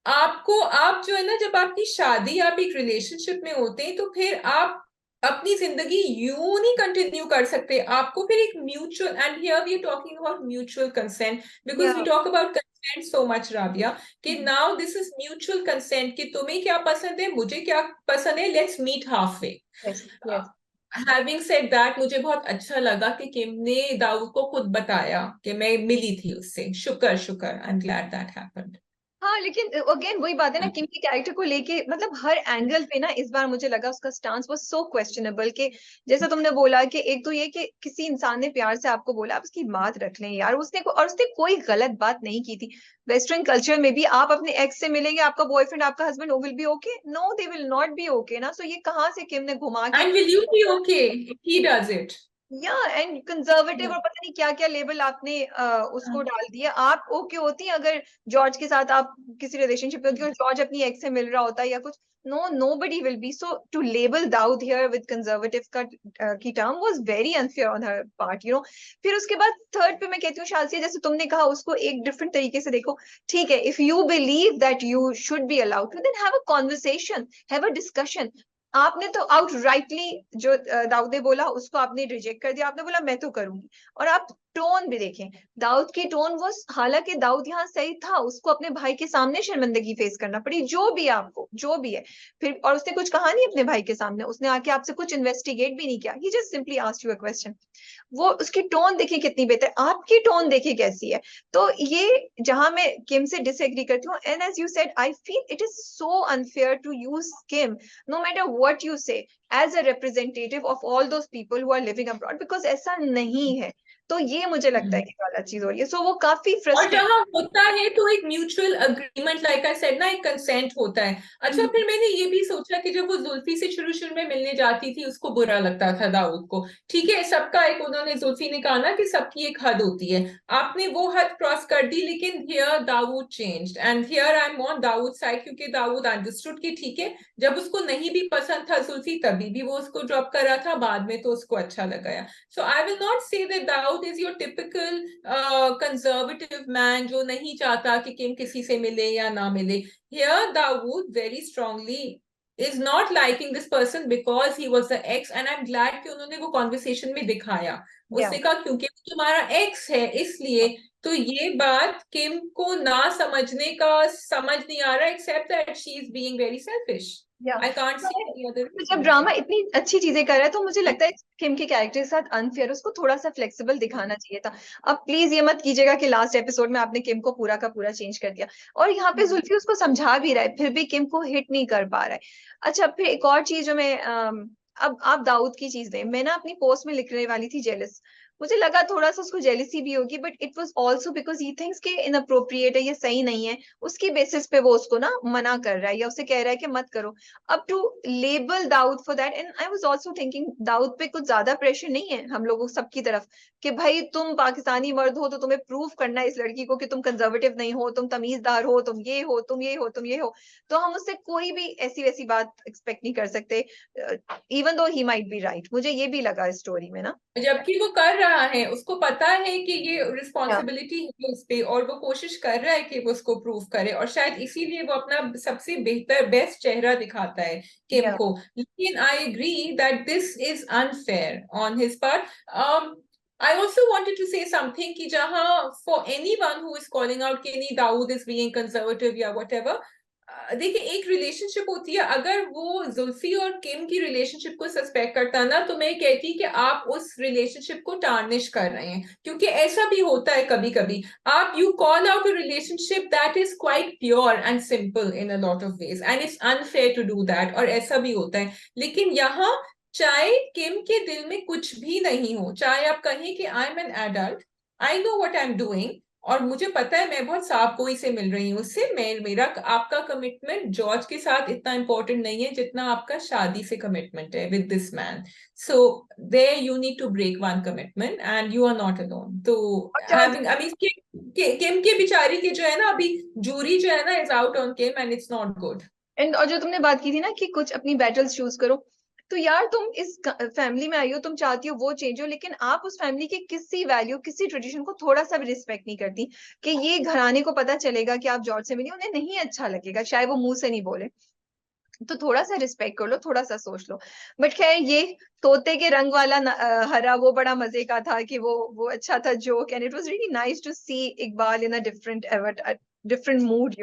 आपको, आप जो है ना, जब आपकी शादी, आप एक रिलेशनशिप में होते हैं, तो फिर आप अपनी जिंदगी यूं नहीं कंटिन्यू कर सकते. आपको फिर एक mutual, and here we are talking about mutual consent, because we talk about consent so much Rabia, कि now this is mutual consent, कि तुम्हें क्या पसंद है, मुझे क्या पसंद है, let's meet half way. Having said that, मुझे बहुत अच्छा लगा कि किम ने दाऊद को खुद बताया कि मैं मिली थी उससे. शुक्र शुक्र, आई एम ग्लैड दैट हैपेंड. हाँ, लेकिन अगेन वही बात है ना, किम के कैरेक्टर को लेके मतलब हर एंगल पे ना इस बार मुझे लगा उसका स्टांस वाज सो क्वेश्चनेबल, कि जैसा तुमने बोला कि एक तो ये कि किसी इंसान ने प्यार से आपको बोला आप उसकी बात रख लें यार, उसने कोई गलत बात नहीं की थी। वेस्टर्न कल्चर में भी आप अपने एक्स से मिलेंगे, आपका बॉयफ्रेंड आपका हस्बैंड, वो will be okay? No, they will not be okay ना. सो ये कहाँ से किम ने घुमा के, and will you be okay if he does it? या एंड कंजर्वेटिव और पता नहीं क्या क्या लेबल आपने उसको डाल दिया। आप ओके होती हैं अगर जॉर्ज के साथ आप किसी रिलेशनशिप में होती और जॉर्ज अपनी एक्स से मिल रहा होता है या कुछ? No, nobody will be. So to label Daud here with conservative का की term was very unfair on her part, you know. फिर उसके बाद थर्ड पे मैं कहती हूँ शाज़िया, जैसे तुमने कहा उसको एक डिफरेंट तरीके से देखो. ठीक है, if you believe that you should be allowed to, then have a conversation, have a discussion. आपने तो आउट राइटली जो दाऊद ने बोला उसको आपने रिजेक्ट कर दिया, आपने बोला मैं तो करूंगी. और आप टोन भी देखें, दाऊद की टोन वो, हालांकि दाऊद यहाँ सही था, उसको अपने भाई के सामने शर्मिंदगी फेस करना पड़ी, जो भी आपको जो भी है. फिर और उसने कुछ कहा नहीं अपने भाई के सामने, उसने आके आपसे कुछ इन्वेस्टिगेट भी नहीं किया, he just simply asked you a question. वो उसकी टोन देखिए कितनी बेहतर, आपकी टोन देखिए कैसी है. तो ये जहां मैं किम से डिसएग्री करती हूँ, and as you said I feel it is so unfair to use Kim, no matter what you say, as a representative of all those people who are living abroad, because ऐसा नहीं है. तो ये मुझे लगता है कि गलत चीज हो रही है. सो वो काफी और फ्रस्ट्रेट. जहां होता है तो एक mutual agreement, like I said ना, एक कंसेंट होता है. अच्छा, फिर मैंने ये भी सोचा कि जब वो जुल्फी से शुरू शुरू में मिलने जाती थी, उसको बुरा लगता था दाऊद को. ठीक है, सबका एक, उन्होंने, जुल्फी ने कहा ना कि सबकी एक हद होती है, आपने वो हद क्रॉस कर दी. लेकिन here Dawood changed and here I am on Dawood side, क्योंकि दाऊद अंडरस्टूड कि ठीक है, जब उसको नहीं भी पसंद था जुल्फी, तभी भी वो उसको ड्रॉप कर रहा था, बाद में तो उसको अच्छा लगा. So I will not say that Dawood Dawood is your typical conservative man जो नहीं चाहता कि किम किसी से मिले या ना मिले. Here Dawood very strongly is not liking this person because he was the ex, and I'm glad कि उन्होंने वो conversation में दिखाया. Yeah. उसने कहा क्योंकि वो तुम्हारा एक्स है इसलिए. तो ये बात किम को ना समझने का समझ नहीं आ रहा, except that she is being very selfish. Yeah. I can't see any other तो जब reason. ड्रामा इतनी अच्छी चीजें कर रहा है तो मुझे लगता है किम के कैरेक्टर के साथ अनफेयर, उसको थोड़ा सा फ्लेक्सिबल दिखाना चाहिए था. अब प्लीज ये मत कीजिएगा कि लास्ट एपिसोड में आपने किम को पूरा का पूरा चेंज कर दिया, और यहाँ पे जुल्फी उसको समझा भी रहा है फिर भी किम को हिट नहीं कर पा रहा है. अच्छा, फिर एक और चीज जो मैं अब आप दाऊद की चीज दें, मैं ना अपनी पोस्ट में लिखने वाली थी जेलस. मुझे लगा थोड़ा सा उसको जेलिसी भी होगी, but it was also because he thinks कि इनअप्रोप्रिएट है, ये सही नहीं है, उसकी बेसिस पे वो उसको ना मना कर रहा है या उसे कह रहा है कि मत करो. अब to label Dawood for that, and I was also thinking Dawood पे कुछ ज्यादा प्रेशर नहीं है हम लोगों सबकी तरफ कि भाई तुम पाकिस्तानी मर्द हो तो तुम्हें प्रूव करना है इस लड़की को कि तुम कंजर्वेटिव नहीं हो, तुम तमीजदार हो, तुम ये हो, तुम ये हो, तुम ये हो. तो हम उससे कोई भी ऐसी वैसी बात एक्सपेक्ट नहीं कर सकते, even though he might be right. मुझे ये भी लगा इस स्टोरी में ना. जबकि वो कर रहा है, उसको पता है कि ये Yeah. रिस्पॉन्सिबिलिटी है उस पे, और वो कोशिश कर रहा है कि वो उसको प्रूव करे, और शायद इसीलिए वो अपना सबसे बेहतर बेस्ट चेहरा दिखाता है किम Yeah. को. लेकिन I agree that this is unfair on his part. I also wanted to say something कि जहाँ for anyone who is calling out कि नहीं दाऊद is being conservative या whatever, देखिए एक रिलेशनशिप होती है, अगर वो जुल्फी और किम की रिलेशनशिप को सस्पेक्ट करता ना तो मैं कहती कि आप उस रिलेशनशिप को टार्निश कर रहे हैं, क्योंकि ऐसा भी होता है कभी कभी. आप you call out a relationship that is quite pure and simple in a lot of ways, and it's unfair to do that, और ऐसा भी होता है. लेकिन यहाँ चाहे किम के दिल में कुछ भी नहीं हो, चाहे आप कहें कि I am an adult, I know what I am doing, और मुझे पता है मैं बहुत साफ कोई से मिल रही हूँ उससे, मैं मेरा आपका कमिटमेंट जॉर्ज के साथ इतना इंपॉर्टेंट नहीं है जितना आपका शादी से कमिटमेंट है with this man. So there you need to break one commitment and you are not alone. तो हैविंग आई मीन किम के बिचारी के जो है ना अभी जूरी जो है ना is out on Kim and it's not good. And और जो तुमने बात की थी ना कि कुछ अपनी बैटल्स चूज करो, तो यार तुम इस फैमिली में आई हो, तुम चाहती हो वो चेंज हो, लेकिन आप उस फैमिली के किसी वैल्यू किसी ट्रेडिशन को थोड़ा सा भी रिस्पेक्ट नहीं करती. कि ये घराने को पता चलेगा कि आप जॉर्ज से मिली, उन्हें नहीं अच्छा लगेगा, शायद वो मुंह से नहीं बोले, तो थोड़ा सा रिस्पेक्ट कर लो, थोड़ा सा सोच लो. बट खैर, ये तोते के रंग वाला हरा वो बड़ा मजे का था कि वो अच्छा था joke, and it was really nice to see Iqbal in a different mood,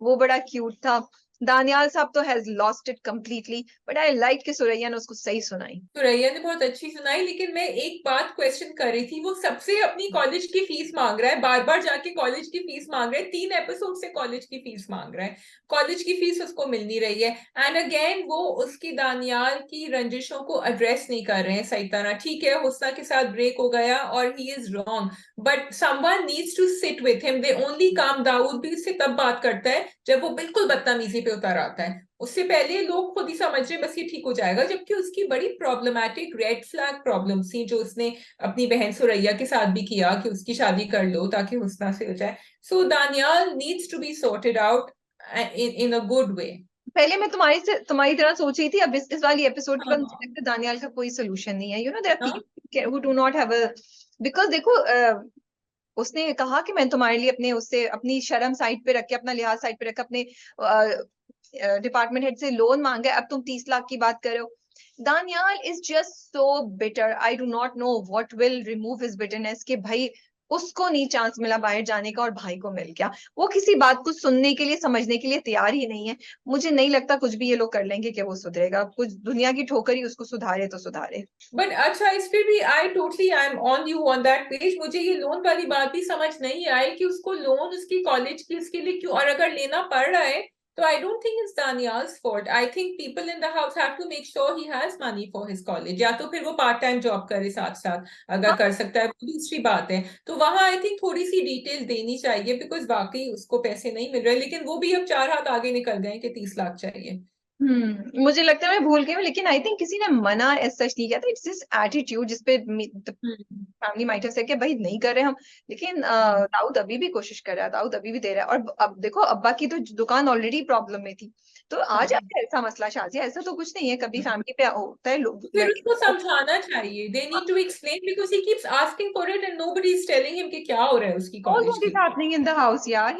वो बड़ा क्यूट था. दानियाल साहब तो has lost it completely, but I like कि सुरैया ने उसको सही सुनाई. सुरैया ने बहुत अच्छी सुनाई, लेकिन मैं एक बात क्वेश्चन कर रही थी, वो सबसे अपनी कॉलेज की फीस मांग रहा है, बार बार जाके कॉलेज की फीस मांग रहा है, 3 एपिसोड से कॉलेज की फीस मांग रहा है, कॉलेज की फीस उसको मिल नहीं रही है. एंड अगेन वो उसकी दानियाल की रंजिशों को एड्रेस नहीं कर रहे हैं सही तरह. ठीक है, हुस्ना के साथ ब्रेक हो गया और he is wrong, but someone needs to sit with him. They only काम, दाऊद भी उससे तब बात करता है जब वो बिल्कुल बदतमीजी पे उतर आता है, उससे पहले लोग खुद ही समझ रहे बस ये ठीक हो जाएगा. जबकि उसकी बड़ी प्रॉब्लमैटिक रेड फ्लैग प्रॉब्लम थी जो उसने अपनी बहन सुरैया के साथ भी किया कि उसकी शादी कर लो ताकि हुस्ना से हो जाए. So Daniyal needs to be sorted out in a good way. पहले मैं तुम्हारी तरह सोच रही थी, अब इस वाली एपिसोड के बाद मुझे लगता है दानियाल का कोई सोल्यूशन नहीं है. There are people who do not have a, because देखो उसने कहा कि मैं तुम्हारे लिए अपने उससे अपनी शर्म साइड पे रख के, अपना लिहाज साइड पे रख के अपने डिपार्टमेंट हेड से लोन मांगा, अब तुम 30 लाख की बात कर रहे हो. Daniyal is just so bitter. I do not know what will remove his bitterness कि भाई उसको नहीं चांस मिला बाहर जाने का और भाई को मिल गया. वो किसी बात को सुनने के लिए समझने के लिए तैयार ही नहीं है. मुझे नहीं लगता कुछ भी ये लोग कर लेंगे कि वो सुधरेगा. कुछ दुनिया की ठोकर ही उसको सुधारे तो सुधारे. बट अच्छा, इस पे भी आई am on you on that page. मुझे ये लोन वाली बात भी समझ नहीं आई कि उसको लोन उसकी कॉलेज की उसके लिए क्यों, और अगर लेना पड़ रहा है तो I don't think it's Daniyal's fault. I think people in the house have to make sure he has money for his college, या तो फिर वो पार्ट टाइम जॉब करे साथ साथ, अगर कर सकता है वो दूसरी बात है. तो वहां आई थिंक थोड़ी सी डिटेल देनी चाहिए, बिकॉज वाकई उसको पैसे नहीं मिल रहे. लेकिन वो भी अब 4 हाथ आगे निकल गए कि 30 लाख चाहिए. मुझे लगता है मैं भूल गई हूँ, लेकिन आई थिंक किसी ने मना एज सच नहीं किया था. इट्स दिस एटीट्यूड जिसपे फैमिली माइट हैव सेड कि भाई नहीं कर रहे हम. लेकिन दाऊद अभी भी कोशिश कर रहा है, दाऊद अभी भी दे रहा है. और अब देखो, अब्बा की तो दुकान ऑलरेडी प्रॉब्लम में थी, तो आ जाता है ऐसा मसला शाजिया, ऐसा तो कुछ नहीं है, कभी फैमिली पे होता है, लोग फिर लड़के उसको समझाना चाहिए, they need to explain because he keeps asking for it and nobody is telling him कि क्या हो रहा है उसकी knows कॉलेज what is की। happening in the house, यार,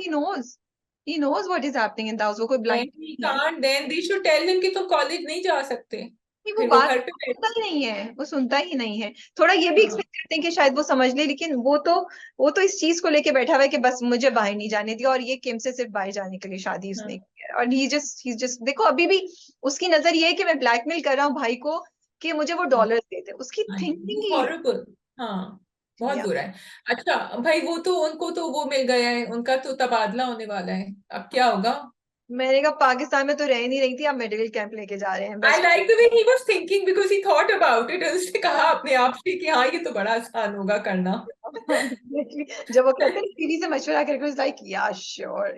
he knows what is happening in the house, वो कोई Then blind he नहीं है। can't, then they should tell him कि तुम कॉलेज नहीं जा सकते, नहीं, वो फिर वो बात घर पे सुनता बैठ। ही नहीं है, वो सुनता ही नहीं है। थोड़ा ये भी हाँ एक्सपेक्ट करते हैं कि शायद वो समझ ले, लेकिन वो तो इस चीज को लेके बैठा हुआ है कि बस मुझे बाहर नहीं जाने दिया, और ये किम से सिर्फ बाहर जाने के लिए शादी उसने हाँ की है। और ही जस्ट देखो, अभी भी उसकी नजर ये है कि मैं ब्लैकमेल कर रहा हूँ भाई को कि मुझे वो हाँ डॉलर दे दे, उसकी थिंकिंग ही हॉरिबल। हाँ बहुत या बुरा है। अच्छा भाई, वो तो उनको तो वो मिल गया है, उनका तो तबादला होने वाला है, अब क्या होगा? मैंने कहा पाकिस्तान में तो रह नहीं रही थी, अब मेडिकल कैंप लेके जा रहे हैं, I best. Like the way he was thinking because he thought about it, उसने कहा अपने आप से कि हाँ ये तो बड़ा आसान होगा करना। Exactly. जब वो कहते हैं दीदी से मशवरा करके, लाइक या श्योर,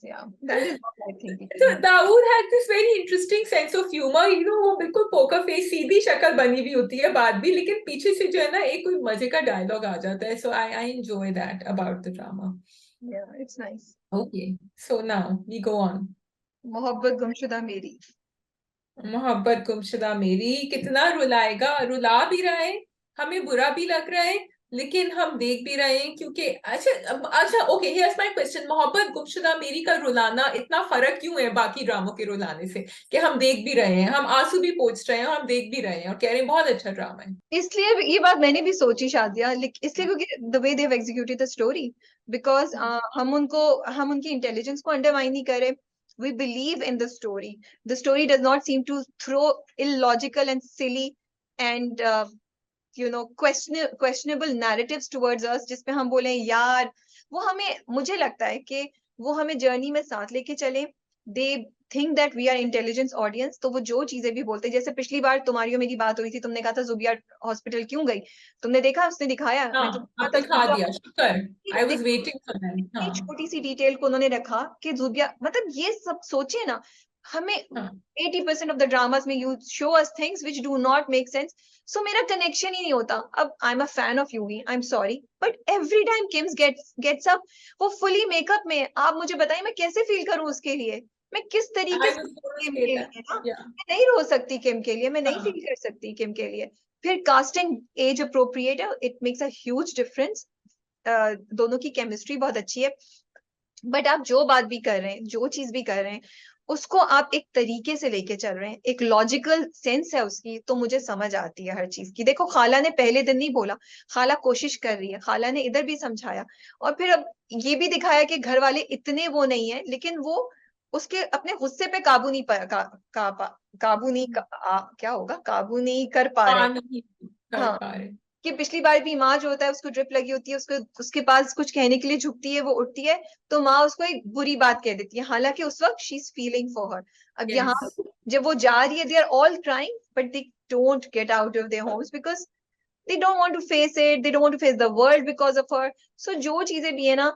या दैट इज व्हाट आई तो think. Dawood had this very interesting sense of humour, you know, वो बिल्कुल पोकर फेस सीधी शक्ल बनी हुई होती है बात भी, लेकिन पीछे से जो है ना एक कोई मजे का डायलॉग आ जाता है, so I I enjoy that about the drama. Yeah it's nice. Okay, so now we go on. Mohabbat Gumshuda मेरी। मोहब्बत गुमशुदा मेरी कितना रुलाएगा, रुला भी रहा है, हमें बुरा भी लग रहा है, लेकिन हम देख भी रहे हैं क्योंकि अच्छा अच्छा ओके, हियर्स माय क्वेश्चन, मोहब्बत गुमशुदा मेरी का रुलाना इतना फर्क क्यों है बाकी ड्रामों के रुलाने से, कि हम देख भी रहे हैं, हम आंसू भी पोंछ रहे हैं, हम देख भी रहे हैं और कह रहे हैं बहुत अच्छा ड्रामा है। इसलिए ये बात मैंने भी सोची शादिया, इसलिए क्योंकि the way they have executed the story, because हम उनकी इंटेलिजेंस को अंडरमाइन नहीं करे। We believe in the story does not seem to throw illogical and silly and questionable narratives towards us, जिसपे हम बोले यार, वो हमें, मुझे लगता है कि वो हमें जर्नी में साथ लेके चले। They think that we are intelligence audience, तो वो जो चीजें भी बोलते हैं, जैसे पिछली बार तुम्हारी और मेरी बात हुई थी, तुमने कहा था जुबिया हॉस्पिटल क्यों गई, तुमने देखा, उसने दिखाया, मैं हाँ तुमने अब कहा था दिखा जुबिया, दिया, शुक्र, आई वॉज देखो वेटिंग फॉर दैम। इतनी हाँ छोटी सी डिटेल को उन्होंने रखा कि जुबिया, मतलब ये सब सोचे ना, हमें हाँ 80% ऑफ द ड्रामास में you show us things which do not make sense, so मेरा कनेक्शन ही नहीं होता। अब I am a fan of Yuvi, I am sorry, but every time Kims gets up, वो फुली मेकअप में है। आप मुझे बताइए मैं कैसे फील करूं उसके लिए, मैं किस तरीके आई से वॉज गोइंग किम टू से के दैट। लिए ना, या मैं नहीं रो सकती किम के लिए, मैं नहीं हाँ फील कर सकती किम के लिए। फिर कास्टिंग एज अप्रोप्रिएट है, it makes a huge difference. दोनों की केमिस्ट्री बहुत अच्छी है, बट आप जो बात भी कर रहे हैं, जो चीज भी कर रहे हैं, उसको आप एक तरीके से लेके चल रहे हैं, एक लॉजिकल सेंस है उसकी, तो मुझे समझ आती है हर चीज की। देखो खाला ने पहले दिन नहीं बोला, खाला कोशिश कर रही है, खाला ने इधर भी समझाया, और फिर अब ये भी दिखाया कि घर वाले इतने वो नहीं है, लेकिन वो उसके अपने गुस्से पे काबू नहीं पा का, का, का, काबू नहीं क्या होगा, काबू नहीं कर पा रहे। हाँ नहीं कर हाँ, पा रहे। कि पिछली बार भी माँ जो होता है उसको ड्रिप लगी होती है, उसको उसके पास कुछ कहने के लिए झुकती है, वो उठती है, तो माँ उसको एक बुरी बात कह देती है, हालांकि उस वक्त she is feeling for her. अब यहाँ यस जब वो जा रही है, they are all crying, but they don't get out of their homes because they don't want to face it, they don't want to face the world because of her. So जो चीजें भी है ना,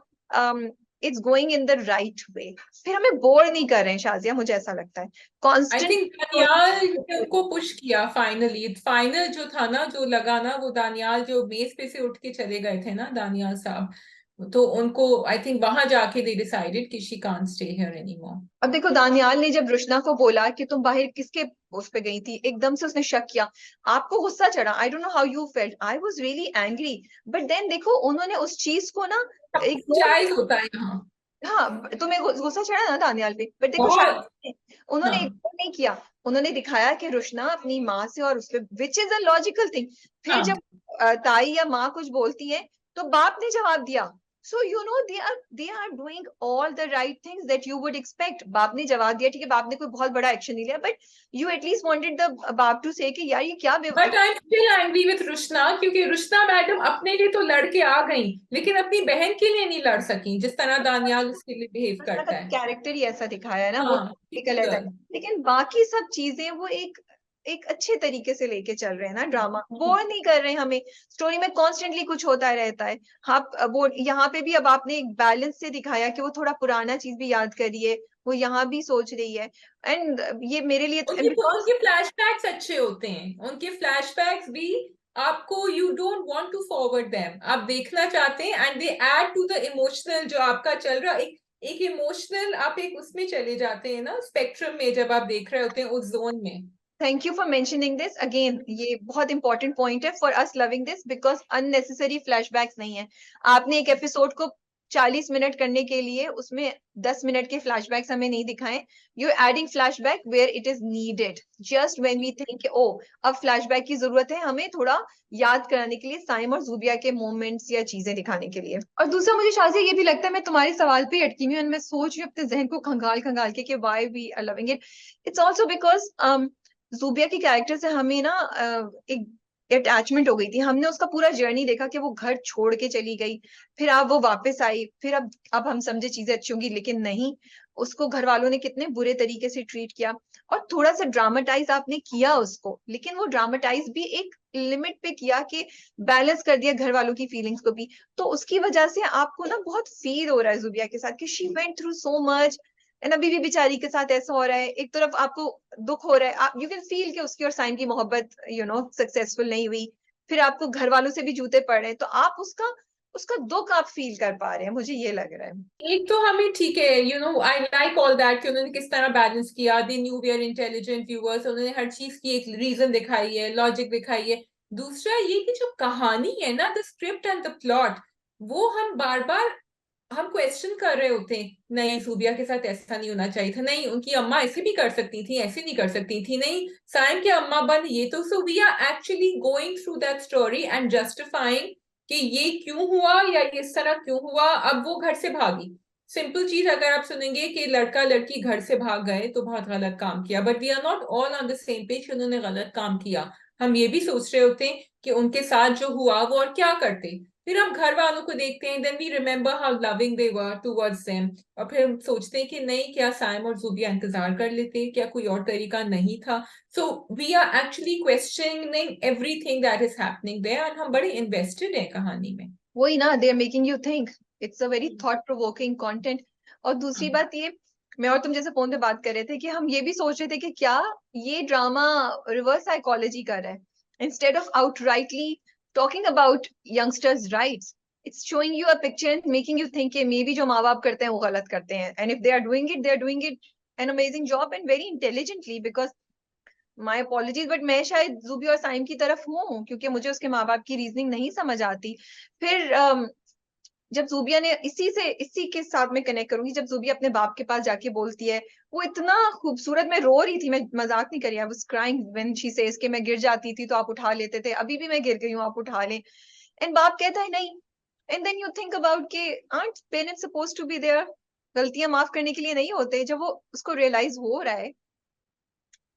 it's going in the right way, फिर हमें bore नहीं कर रहे हैं शाजिया, मुझे ऐसा लगता है आई कांस्टेंट। थिंक दानियाल ने उनको पुश किया, फाइनली फाइनल जो था ना, जो लगा ना, वो दानियाल जो मेज पे से उठ के चले गए थे ना दानियाल साहब, तो उनको आई थिंक वहां जाके दे डिसाइडेड कि she can't stay here anymore. अब देखो दानियाल ने जब रुशना को बोला कि तुम बाहर किसके उस पे गई थी, एकदम से उसने शक किया, आपको गुस्सा चढ़ा, I don't know how you felt, I was really angry, but then देखो उन्होंने उस चीज को ना इग्नोर जायज नहीं। होता है यहाँ। हाँ, तुम्हें गुस्सा चढ़ा ना दानियाल पे, बट देखो शायद बहुत। उन्होंने हाँ इग्नोर नहीं किया, उन्होंने दिखाया कि रुशना अपनी माँ से, और उसपे which is a logical thing. फिर हाँ जब ताई या माँ कुछ बोलती है, तो बाप ने जवाब दिया, so you know they are doing all the right things that you would expect. बाप ने जवाब दिया, ठीक है, बाप ने कोई बहुत बड़ा एक्शन नहीं लिया, but you at least wanted the बाप टू से कि यार ये क्या but I am still angry with Rushna, क्योंकि रुशना मैडम अपने लिए तो लड़के आ गई, लेकिन अपनी बहन के लिए नहीं लड़ सकी जिस तरह दानियाल उसके लिए बिहेव का करता है। कैरेक्टर ही ऐसा दिखाया है ना, वो हाँ टिपिकल है type। typical। लेकिन बाकी सब चीजें वो एक एक अच्छे तरीके से लेके चल रहे हैं ना, ड्रामा बोर नहीं कर रहे हैं हमें, स्टोरी में कॉन्स्टेंटली कुछ होता रहता है। हाँ, वो यहाँ पे भी अब आपने एक बैलेंस से दिखाया कि वो थोड़ा पुराना चीज भी याद करिए, वो यहाँ भी सोच रही है, एंड ये मेरे लिए बिकॉज उनके फ्लैशबैक्स अच्छे होते हैं, उनके फ्लैशबैक्स भी आपको, you don't want to forward them, आप देखना चाहते हैं, and they add to the emotional जो आपका चल रहा, एक इमोशनल, आप एक उसमें चले जाते हैं ना, स्पेक्ट्रम में, जब आप देख रहे होते हैं उस जोन में। Thank you for mentioning this again, ये बहुत इंपॉर्टेंट पॉइंट है for us loving this, because unnecessary flashbacks नहीं है। आपने एक एपिसोड को 40 मिनट करने के लिए उसमें 10 मिनट के फ्लैशबैक्स हमें नहीं दिखाएं। You adding flashback where it is needed, just when we think oh अब फ्लैशबैक की जरूरत है, हमें थोड़ा याद कराने के लिए, साइम और जूबिया के मोमेंट्स या चीजें दिखाने के लिए। और दूसरा मुझे शाज़िया ये भी लगता है, मैं तुम्हारे सवाल पे ही अटकी हुई हूँ, मैं सोच रही हूँ अपने जहन को खंगाल खंगाल के कि why we are loving it. It's also because Zubia की कैरेक्टर से हमें ना एक अटैचमेंट हो गई थी। हमने उसका पूरा जर्नी देखा कि वो घर छोड़ के चली गई, फिर अब वो वापस आई, फिर अब हम समझे चीजें अच्छी होंगी, लेकिन नहीं, उसको घर वालों ने कितने बुरे तरीके से ट्रीट किया। और थोड़ा सा ड्रामेटाइज आपने किया उसको, लेकिन वो ड्रामेटाइज भी एक लिमिट पे किया कि बैलेंस कर दिया घर वालों की फीलिंग्स को भी। तो उसकी वजह से आपको ना बहुत फील हो रहा है जुबिया के साथ कि she went through so much, and अभी भी बेचारी के साथ ऐसा हो रहा है। एक तरफ आपको दुख हो रहा है, आप यू कैन फील कि उसकी और साइम की मोहब्बत सक्सेसफुल नहीं हुई, फिर आपको घर वालों से भी जूते पड़ रहे हैं, तो आप उसका उसका दुख आप फील कर पा रहे हैं, मुझे ये लग रहा है। एक तो हमें ठीक है, आई लाइक ऑल दैट कि उन्होंने किस तरह बैलेंस किया, they knew we are intelligent viewers, उन्होंने हर चीज की एक रीजन दिखाई है, लॉजिक दिखाई है। दूसरा ये कि जो कहानी है ना, the script and the plot, वो हम बार बार हम क्वेश्चन कर रहे होते हैं, नहीं सूबिया के साथ ऐसा नहीं होना चाहिए था, नहीं उनकी अम्मा ऐसे भी कर सकती थी, ऐसे नहीं कर सकती थी, नहीं साइम की अम्मा बन ये, तो so we are actually going through that story and justifying कि ये क्यों हुआ या इस तरह क्यों हुआ। अब वो घर से भागी, सिंपल चीज, अगर आप सुनेंगे कि लड़का लड़की घर से भाग गए तो बहुत गलत काम किया, but we are not all on the same page, उन्होंने गलत काम किया। हम ये भी सोच रहे होते हैं कि उनके साथ जो हुआ वो और क्या करते, फिर हम घर वालों को देखते हैं, then we remember how loving they were towards them, और फिर हम सोचते हैं कि नहीं, क्या साइम और जुबिया इंतजार कर लेते, क्या कोई और तरीका नहीं था। So we are actually questioning everything that is happening there, और हम बड़े इन्वेस्टेड हैं कहानी में। वही ना, they are making you think, it's a very thought provoking content. और दूसरी बात ये, मैं और तुम जैसे फोन पे बात कर रहे थे कि हम ये भी सोच रहे थे कि क्या ये ड्रामा रिवर्स साइकोलॉजी कर रहा है, instead of outrightly talking about youngsters rights, it's showing you a picture and making you think may be जो माँ बाप करते हैं वो गलत करते हैं, and if they are doing it, they are doing it an amazing job and very intelligently, because my apologies, but मैं शायद जुबी और साइम की तरफ हूँ क्योंकि मुझे उसके माँ बाप की रीजनिंग नहीं समझ आती। फिर जब जूबिया ने इसी के साथ में कनेक्ट करूंगी, जब जूबिया अपने बाप के पास जाके बोलती है, वो इतना खूबसूरत, मैं रो रही थी, मैं मजाक नहीं कर रही, I was crying when she says कि मैं गिर जाती थी तो आप उठा लेते थे, अभी भी मैं गिर गई हूँ आप उठा लें। एंड बाप कहता है नहीं, and then you think about के aren't parents supposed to be there, गलतियां माफ करने के लिए नहीं होते, जब वो उसको रियलाइज हो रहा है।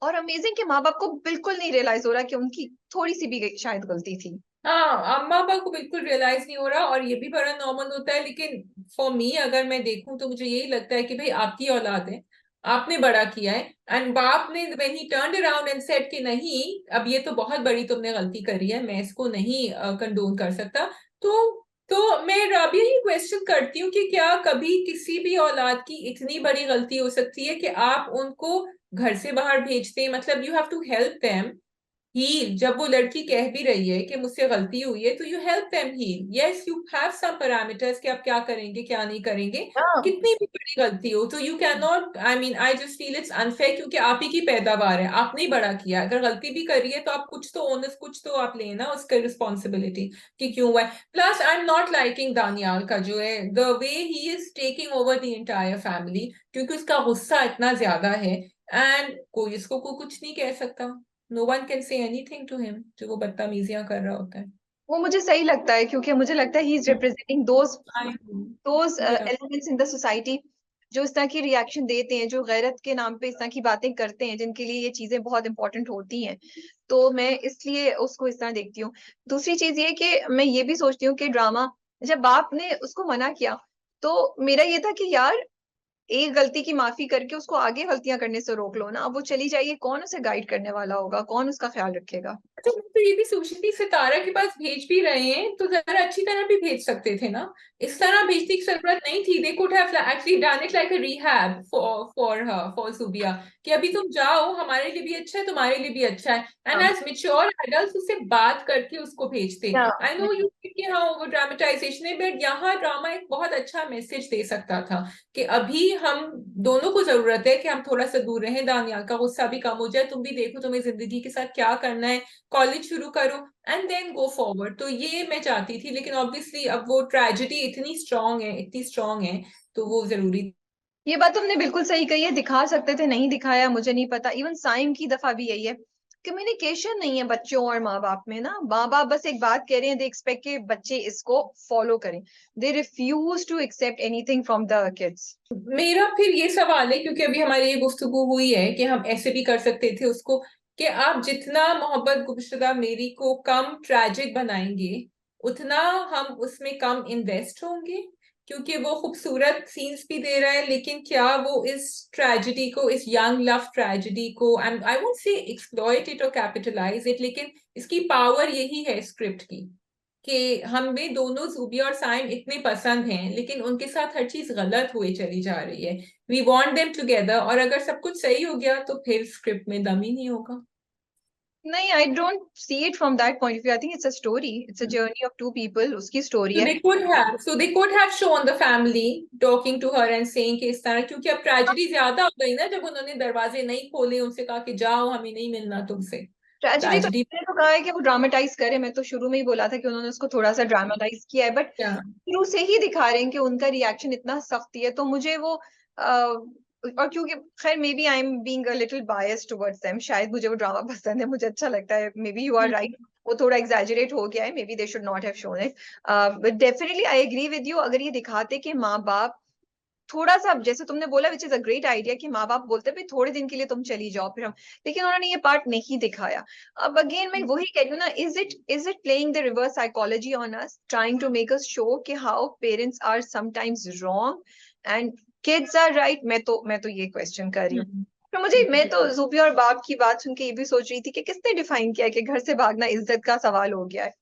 और अमेजिंग के माँ बाप को बिल्कुल नहीं रियलाइज हो रहा कि उनकी थोड़ी सी भी शायद गलती थी। हाँ, अम्मा पापा को बिल्कुल रियलाइज नहीं हो रहा, और ये भी बड़ा नॉर्मल होता है, लेकिन फॉर मी अगर मैं देखूं तो मुझे यही लगता है कि भाई आपकी औलाद है, आपने बड़ा किया है, एंड बाप ने when he turned around and said कि नहीं, अब ये तो बहुत बड़ी तुमने गलती करी है, मैं इसको नहीं कंडोन कर सकता। तो मैं राबिया ये क्वेश्चन करती हूँ कि क्या कभी किसी भी औलाद की इतनी बड़ी गलती हो सकती है कि आप उनको घर से बाहर भेजते हैं, मतलब you have to help them heal. जब वो लड़की कह भी रही है कि मुझसे गलती हुई है, तो you help them heal, yes you have some parameters कि आप क्या करेंगे क्या नहीं करेंगे। हाँ, कितनी भी बड़ी गलती हो तो you can not, I mean I just feel it's unfair, क्योंकि आप ही की पैदावार है, आपने ही बड़ा किया, अगर गलती भी करी है तो आप कुछ तो ओनस, कुछ तो आप लेना उसका रिस्पॉन्सिबिलिटी कि क्यों हुआ है। Plus I am not liking Daniyal का जो है the way he is taking over the entire family, क्योंकि उसका गुस्सा इतना ज्यादा है, एंड कोई इसको कुछ नहीं कह सकता, no one can say anything to him, जो वो बदतमीजियां कर रहा होता है। वो मुझे सही लगता है क्योंकि मुझे लगता है he is representing I those या एलिमेंट्स इन द सोसाइटी जो इस तरह की रिएक्शन देते हैं, जो गैरत के नाम पे इस तरह की बातें करते हैं, जिनके लिए ये चीजें बहुत इंपॉर्टेंट होती हैं। तो मैं इसलिए उसको इस तरह देखती हूँ। दूसरी चीज ये कि मैं ये भी सोचती हूँ कि ड्रामा, जब बाप ने उसको मना किया, तो मेरा ये था कि यार एक गलती की माफी करके उसको आगे गलतियां करने से रोक लो ना, अब वो चली जाएगी, कौन उसे गाइड करने वाला होगा, कौन उसका ख्याल रखेगा। अच्छा, तो ये भी सोची थी सितारा के पास भेज भी रहे हैं तो जरा अच्छी तरह भी भेज सकते थे ना, इस तरह भेजने की जरूरत नहीं थी। They could have actually done it like a rehab for her, for Zubia, कि अभी तुम जाओ, हमारे लिए भी अच्छा है, तुम्हारे लिए भी अच्छा है, एंड हाँ, एज मेच्योर एडल्ट उससे बात करके उसको भेजते। या आई नो यू कि हाँ वो ड्रामेटाइजेशन है, बट यहाँ ड्रामा एक बहुत अच्छा मैसेज दे सकता था कि अभी हम दोनों को जरूरत है कि हम थोड़ा सा दूर रहें, दानियाल का गुस्सा भी कम हो जाए, तुम भी देखो तुम्हें जिंदगी के साथ क्या करना है, कॉलेज शुरू करो एंड देन गो फॉरवर्ड। तो ये मैं चाहती थी, लेकिन ऑब्वियसली अब वो ट्रेजेडी इतनी स्ट्रांग है, इतनी स्ट्रांग है, तो वो जरूरी। ये बात तुमने बिल्कुल सही कही है, दिखा सकते थे, नहीं दिखाया, मुझे नहीं पता। इवन साइम की दफा भी यही है, कम्युनिकेशन नहीं है बच्चों और माँ बाप में ना। माँ बाप बस एक बात कह रहे हैं, दे एक्सपेक्ट के बच्चे इसको फॉलो करें, they refuse to accept anything from the kids. मेरा फिर ये सवाल है, क्योंकि अभी हमारी ये गुफ्तगू हुई है कि हम ऐसे भी कर सकते थे उसको, कि आप जितना मोहब्बत गुमशुदा मेरी को कम ट्रैजिक बनाएंगे, उतना हम उसमें कम इन्वेस्ट होंगे, क्योंकि वो खूबसूरत सीन्स भी दे रहा है, लेकिन क्या वो इस ट्रेजेडी को, इस यंग लव ट्रेजेडी को, I won't say exploit it और कैपिटलाइज इट, लेकिन इसकी पावर यही है स्क्रिप्ट की, कि हमें दोनों जूबिया और साइम इतने पसंद हैं, लेकिन उनके साथ हर चीज गलत हुई चली जा रही है। वी वॉन्ट देम टुगेदर, और अगर सब कुछ सही हो गया तो फिर स्क्रिप्ट में दम ही नहीं होगा। नहीं, I don't see it from that point of view. I think it's a story, it's a journey of two people, उसकी स्टोरी So है। they could have shown the family talking to her and saying कि इस तरह, क्योंकि अब tragedy ज्यादा हो गई ना, जब उन्होंने दरवाजे नहीं खोले, उनसे कहा कि जाओ हमें नहीं मिलना तुमसे। ट्रेजेडी तो ट्रेजेडी मैंने तो कहा है कि वो ड्रामेटाइज करे, मैं तो शुरू में ही बोला था कि उन्होंने उसको थोड़ा सा ड्रामेटाइज किया है, बट क्या। शुरू से ही दिखा रहे हैं कि उनका रिएक्शन इतना सख्त है, तो मुझे वो और क्योंकि खैर may B I am being a little biased towards them, शायद मुझे वो ड्रामा पसंद है, मुझे अच्छा लगता है, may be you are right, वो थोड़ा एग्जैजरेट हो गया है, may be they should not have shown it. But definitely I agree with you, अगर ये दिखाते कि माँ बाप थोड़ा सा, जैसे तुमने बोला, which is a great idea, कि माँ बाप बोलते भाई थोड़े दिन के लिए तुम चली जाओ फिर हम, लेकिन उन्होंने ये पार्ट नहीं दिखाया। अब अगेन मैं वही कह रही हूँ ना, is it playing the reverse psychology on us, trying to make us show कि how parents are sometimes wrong and kids are right. मैं तो ये क्वेश्चन कर रही हूँ। तो मैं तो जूबिया और बाप की बात सुन के ये भी सोच रही थी कि किसने डिफाइन किया कि घर से भागना इज्जत का सवाल हो गया है।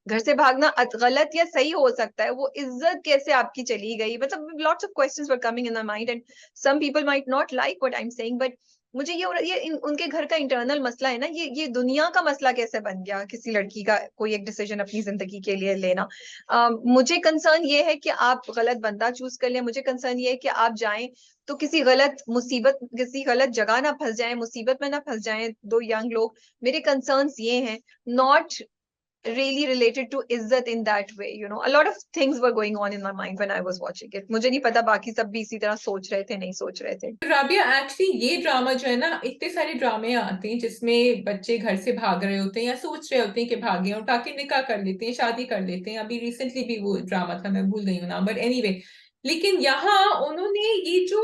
घर से भागना गलत या सही हो सकता है, वो इज्जत कैसे आपकी चली गई, मतलब lots of questions were coming in my mind, and some people might not like what I am saying, but मुझे उनके घर का इंटरनल मसला है ना, ये दुनिया का मसला कैसे बन गया किसी लड़की का कोई एक डिसीजन अपनी जिंदगी के लिए लेना। मुझे कंसर्न ये है कि आप गलत बंदा चूज कर लिया, मुझे कंसर्न ये है कि आप जाएं तो किसी गलत मुसीबत, किसी गलत जगह ना फंस जाएं, मुसीबत में ना फंस जाएं दो यंग लोग। मेरे कंसर्न्स ये हैं, नॉट really related to इज्जत in that way, you know, a lot of things were going on in my mind when I was watching it। मुझे नहीं पता बाकी सब भी इसी तरह सोच रहे थे, नहीं सोच रहे थे। राबिया, एक्चुअली ये ड्रामा जो है ना, इतने सारे ड्रामे आते हैं जिसमें बच्चे घर से भाग रहे होते हैं या सोच रहे होते हैं कि भागे, उठा के निकाह कर लेते हैं, शादी कर लेते हैं। अभी रिसेंटली भी वो ड्रामा था, मैं भूल गई हूँ नाम, बट एनीवे, लेकिन यहाँ उन्होंने ये जो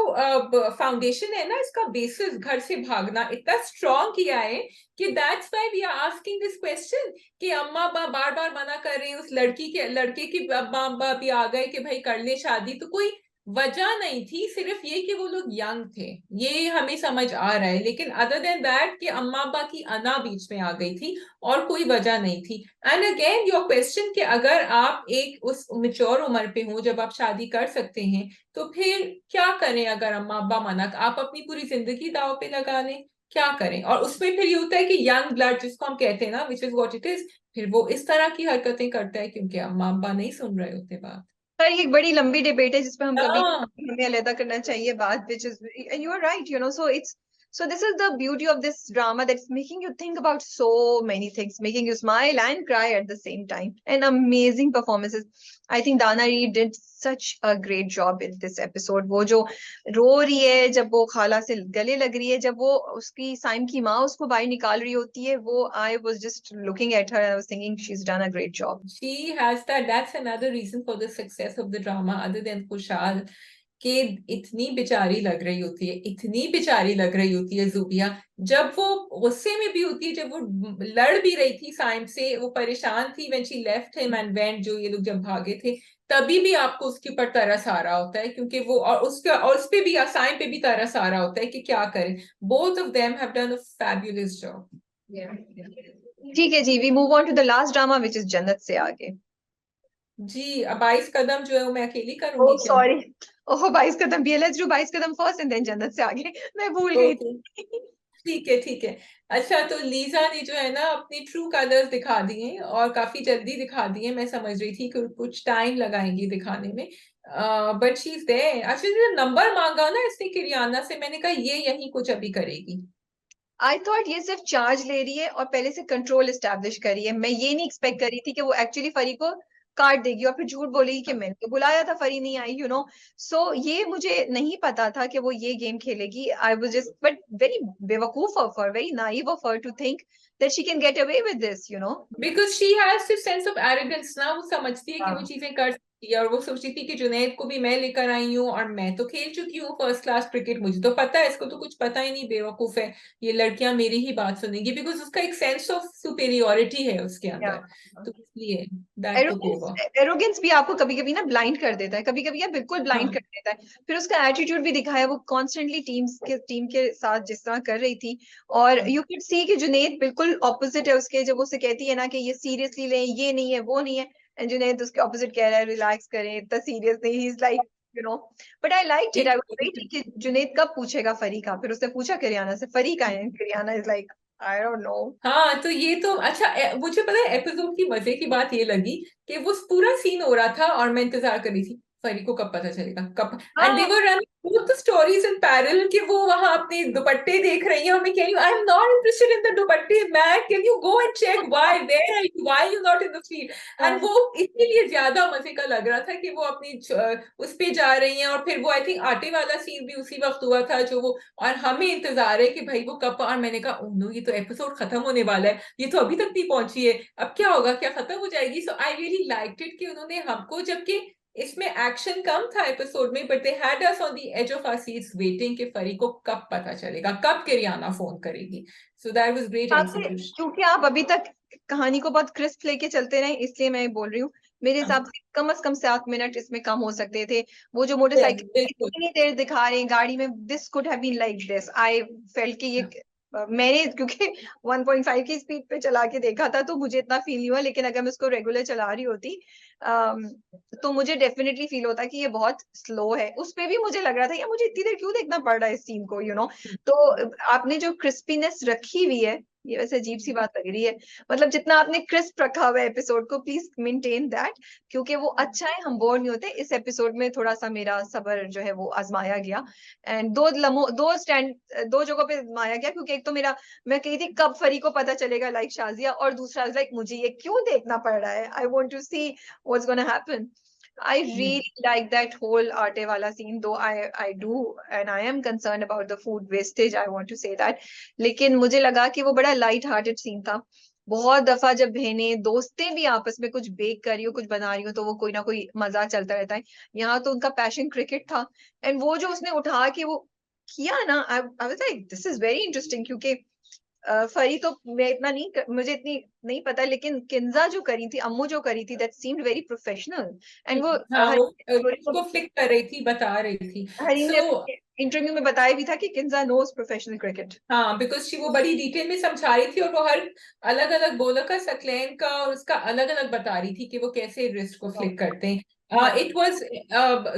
फाउंडेशन है ना, इसका बेसिस घर से भागना इतना स्ट्रॉन्ग किया है कि that's why we are asking this question, कि अम्मा बाप बार बार मना कर रहे हैं, उस लड़के के माँ बाप भी आ गए कि भाई कर ले शादी, तो कोई वजह नहीं थी, सिर्फ ये कि वो लोग यंग थे, ये हमें समझ आ रहा है, लेकिन अदर देन दैट कि अम्मा अब्बा की अना बीच में आ गई थी, और कोई वजह नहीं थी। एंड अगेन योर क्वेश्चन कि अगर आप एक उस मेच्योर उम्र पे हो जब आप शादी कर सकते हैं, तो फिर क्या करें अगर अम्मा अब्बा मना, आप अपनी पूरी जिंदगी दाव पे लगा लें, क्या करें? और उसमें फिर ये होता है कि यंग ब्लड जिसको हम कहते हैं ना, which is what it is, फिर वो इस तरह की हरकतें करता है क्योंकि अम्मा अब्बा नहीं सुन रहे होते बात। पर ये एक बड़ी लंबी डिबेट है जिसपे हम कभी, हाँ। हमें अलग करना चाहिए बात, which is, and you are right, you know, so this is the beauty of this drama, that's making you think about so many things, making you smile and cry at the same time, and amazing performances। I think Dana Reed did such a great job in this episode। वो जो रो रही है जब वो खाला से गले लग रही है, जब वो उसकी साइम की माँ उसको बाहर निकाल रही होती है, वो आई was just looking at her, I was thinking she is done a great job. She has that. That's another reason for the success of the drama, other than खुशहाल, कि इतनी बेचारी लग रही होती है, इतनी बेचारी लग रही होती है जुबिया, जब वो गुस्से में भी होती है, जब वो लड़ भी रही थी साइम से, वो परेशान थी when she left him and went, जो ये लोग जब भागे थे, तभी भी आपको उसके ऊपर तरस आ रहा होता है, क्योंकि वो, और उस पे भी, साइम पे भी तरस आ रहा होता है कि क्या करें। Both of them have done a fabulous job. ठीक है जी, we move on to the last drama which is Jannat Se आगे। जी, अब 22 कदम जो है वो मैं अकेली ओह करूंगी क्या? सॉरी, ओह 22 कदम भी है, let's do 22 Qadam first and then Jannat Se आगे। मैं भूल गई ओके, थी। ठीक है ठीक है। अच्छा, तो लीजा ने जो है ना अपनी ट्रू कलर्स दिखा दिए और काफी जल्दी दिखा दिए। मैं समझ रही थी कि कुछ टाइम लगाएंगी दिखाने में, बट शी इज देयर। अच्छा, जो नंबर मांगा ना इसने किरियाना से, मैंने कहा ये यही कुछ अभी करेगी। आई थॉट ये सिर्फ चार्ज ले रही है और पहले से कंट्रोल एस्टैब्लिश कर रही है। मैं ये नहीं एक्सपेक्ट कर रही थी कि वो एक्चुअली फरी को काट देगी और फिर झूठ बोलेगी कि मैंने तो बुलाया था, फरी नहीं आई, यू नो। सो ये मुझे नहीं पता था कि वो ये गेम खेलेगी। I was just but very बेवकूफ of her, very naive of her to think that she can get away with this, you know. Because she has this sense of arrogance ना, वो समझती है कि वो हाँ, चीजें कर सकती है। और वो सोचती थी कि जुनैद को भी मैं लेकर आई हूँ और मैं तो खेल चुकी हूँ फर्स्ट क्लास क्रिकेट, मुझे तो पता है, इसको तो कुछ पता ही नहीं, बेवकूफ है, ये लड़कियां मेरी ही बात सुनेंगी। बिकॉज उसका एक सेंस ऑफ सुपेरियोरिटी है उसके या अंदर, तो इसलिए that took arrogance, over. Arrogance भी आपको कभी कभी ना ब्लाइंड कर देता है, कभी कभी या बिल्कुल ब्लाइंड कर हाँ देता है। फिर उसका एटीट्यूड भी दिखाया, वो कॉन्स्टेंटली टीम के साथ जिस तरह कर रही थी। और यू कैन सी कि जुनैद बिल्कुल ऑपोजिट है उसके। जब उसे कहती है ना कि ये सीरियसली लें, ये नहीं है वो नहीं है, एंड जुनैद उसके ऑपोजिट कह रहा है रिलैक्स करें, इतना सीरियस नहीं, he is like, you know. But I like it, I was waiting कि जुनैद कब पूछेगा फरी का। फिर उसने पूछा करियाना से, फरी का है, kirana is like I don't no. हाँ, तो ये तो अच्छा, मुझे पता है एपिसोड की मजे की बात ये लगी कि वो पूरा सीन हो रहा था और मैं इंतजार कर रही थी फरी को कब पता चलेगा, कब। एंड दे हाँ, were running both the stories in parallel कि वो वहां अपने दुपट्टे देख रही है और मैं कह रही हूँ I am not interested in the दुपट्टे man, can you go and check why where are you, why you not in the field. And हाँ, वो इसीलिए ज्यादा मजे का लग रहा था कि वो अपनी उस पे जा रही हैं। और फिर वो आई थिंक आटे वाला सीन भी उसी वक्त हुआ था जो वो, और हमें इंतजार है कि भाई वो कब। और मैंने कहा ओह नो, ये तो एपिसोड खत्म होने वाला है, ये तो अभी तक नहीं पहुंची है, अब क्या होगा, क्या खत्म हो जाएगी। सो आई रियली लाइक्ड इट कि उन्होंने हमको, जबकि इसमें एक्शन कम था एपिसोड में, but they had us on the edge of our seats waiting कि फरी को कब पता चलेगा, कब किरियाना फोन करेगी। सो दैट वाज ग्रेट आपसे, एग्जीक्यूशन। क्योंकि आप अभी तक कहानी को बहुत क्रिस्प लेके चलते रहे, इसलिए मैं बोल रही हूँ। मेरे हिसाब से कम 7 मिनट इसमें कम हो सकते थे। वो जो मोटरसाइकिल बिल्कुल। इतनी देर दिखा रहे हैं गाड़ी में, this could have been like this, I felt कि ये मैंने क्योंकि 1.5 की स्पीड पे चला के देखा था तो मुझे इतना फील नहीं हुआ। लेकिन अगर मैं उसको रेगुलर चला रही होती अम, तो मुझे डेफिनेटली फील होता कि ये बहुत स्लो है। उस पे भी मुझे लग रहा था यार मुझे इतनी देर क्यों देखना पड़ रहा है इस सीन को, यू नो। तो आपने जो क्रिस्पीनेस रखी हुई है, ये वैसे अजीब सी बात लग रही है, मतलब जितना आपने क्रिस्प रखा हुआ है एपिसोड को, प्लीज मेंटेन दैट, क्योंकि वो अच्छा है, हम बोर नहीं होते। इस एपिसोड में थोड़ा सा मेरा सब्र जो है वो आजमाया गया। एंड दो जगहों पे आजमाया गया, क्योंकि एक तो मेरा, मैं कही थी कब फरी को पता चलेगा लाइक शाजिया, और दूसरा लाइक मुझे ये क्यों देखना पड़ रहा है, I want to see what's gonna happen. I really like that whole Arte wala scene, though I do and I am concerned about the food wastage. I want to say that. लेकिन मुझे लगा कि वो बड़ा light hearted scene था। बहुत दफा जब बहनें दोस्तें भी आपस में कुछ बेक कर रही हो, कुछ बना रही हो, तो वो कोई ना कोई मजा चलता रहता है। यहाँ तो उनका पैशन क्रिकेट था। एंड वो जो उसने उठा के वो किया ना, I was like this is very interesting, क्योंकि फरी तो मैं इतना नहीं मुझे इतनी नहीं पता, लेकिन किंजा जो करी थी, अम्मू जो करी थी, that seemed very professional. And वो हाँ, वो को उसको फ्लिक कर रही थी, बता रही थी। हरीम ने सो इंटरव्यू में बताया भी था कि किंजा नोज प्रोफेशनल क्रिकेट। हाँ, बिकॉज शी वो बड़ी डिटेल में समझा रही थी और वो हर अलग अलग बॉलर का, सकलैन का और उसका अलग अलग बता रही थी कि वो कैसे रिस्ट को फ्लिक करते हैं। इट वाज,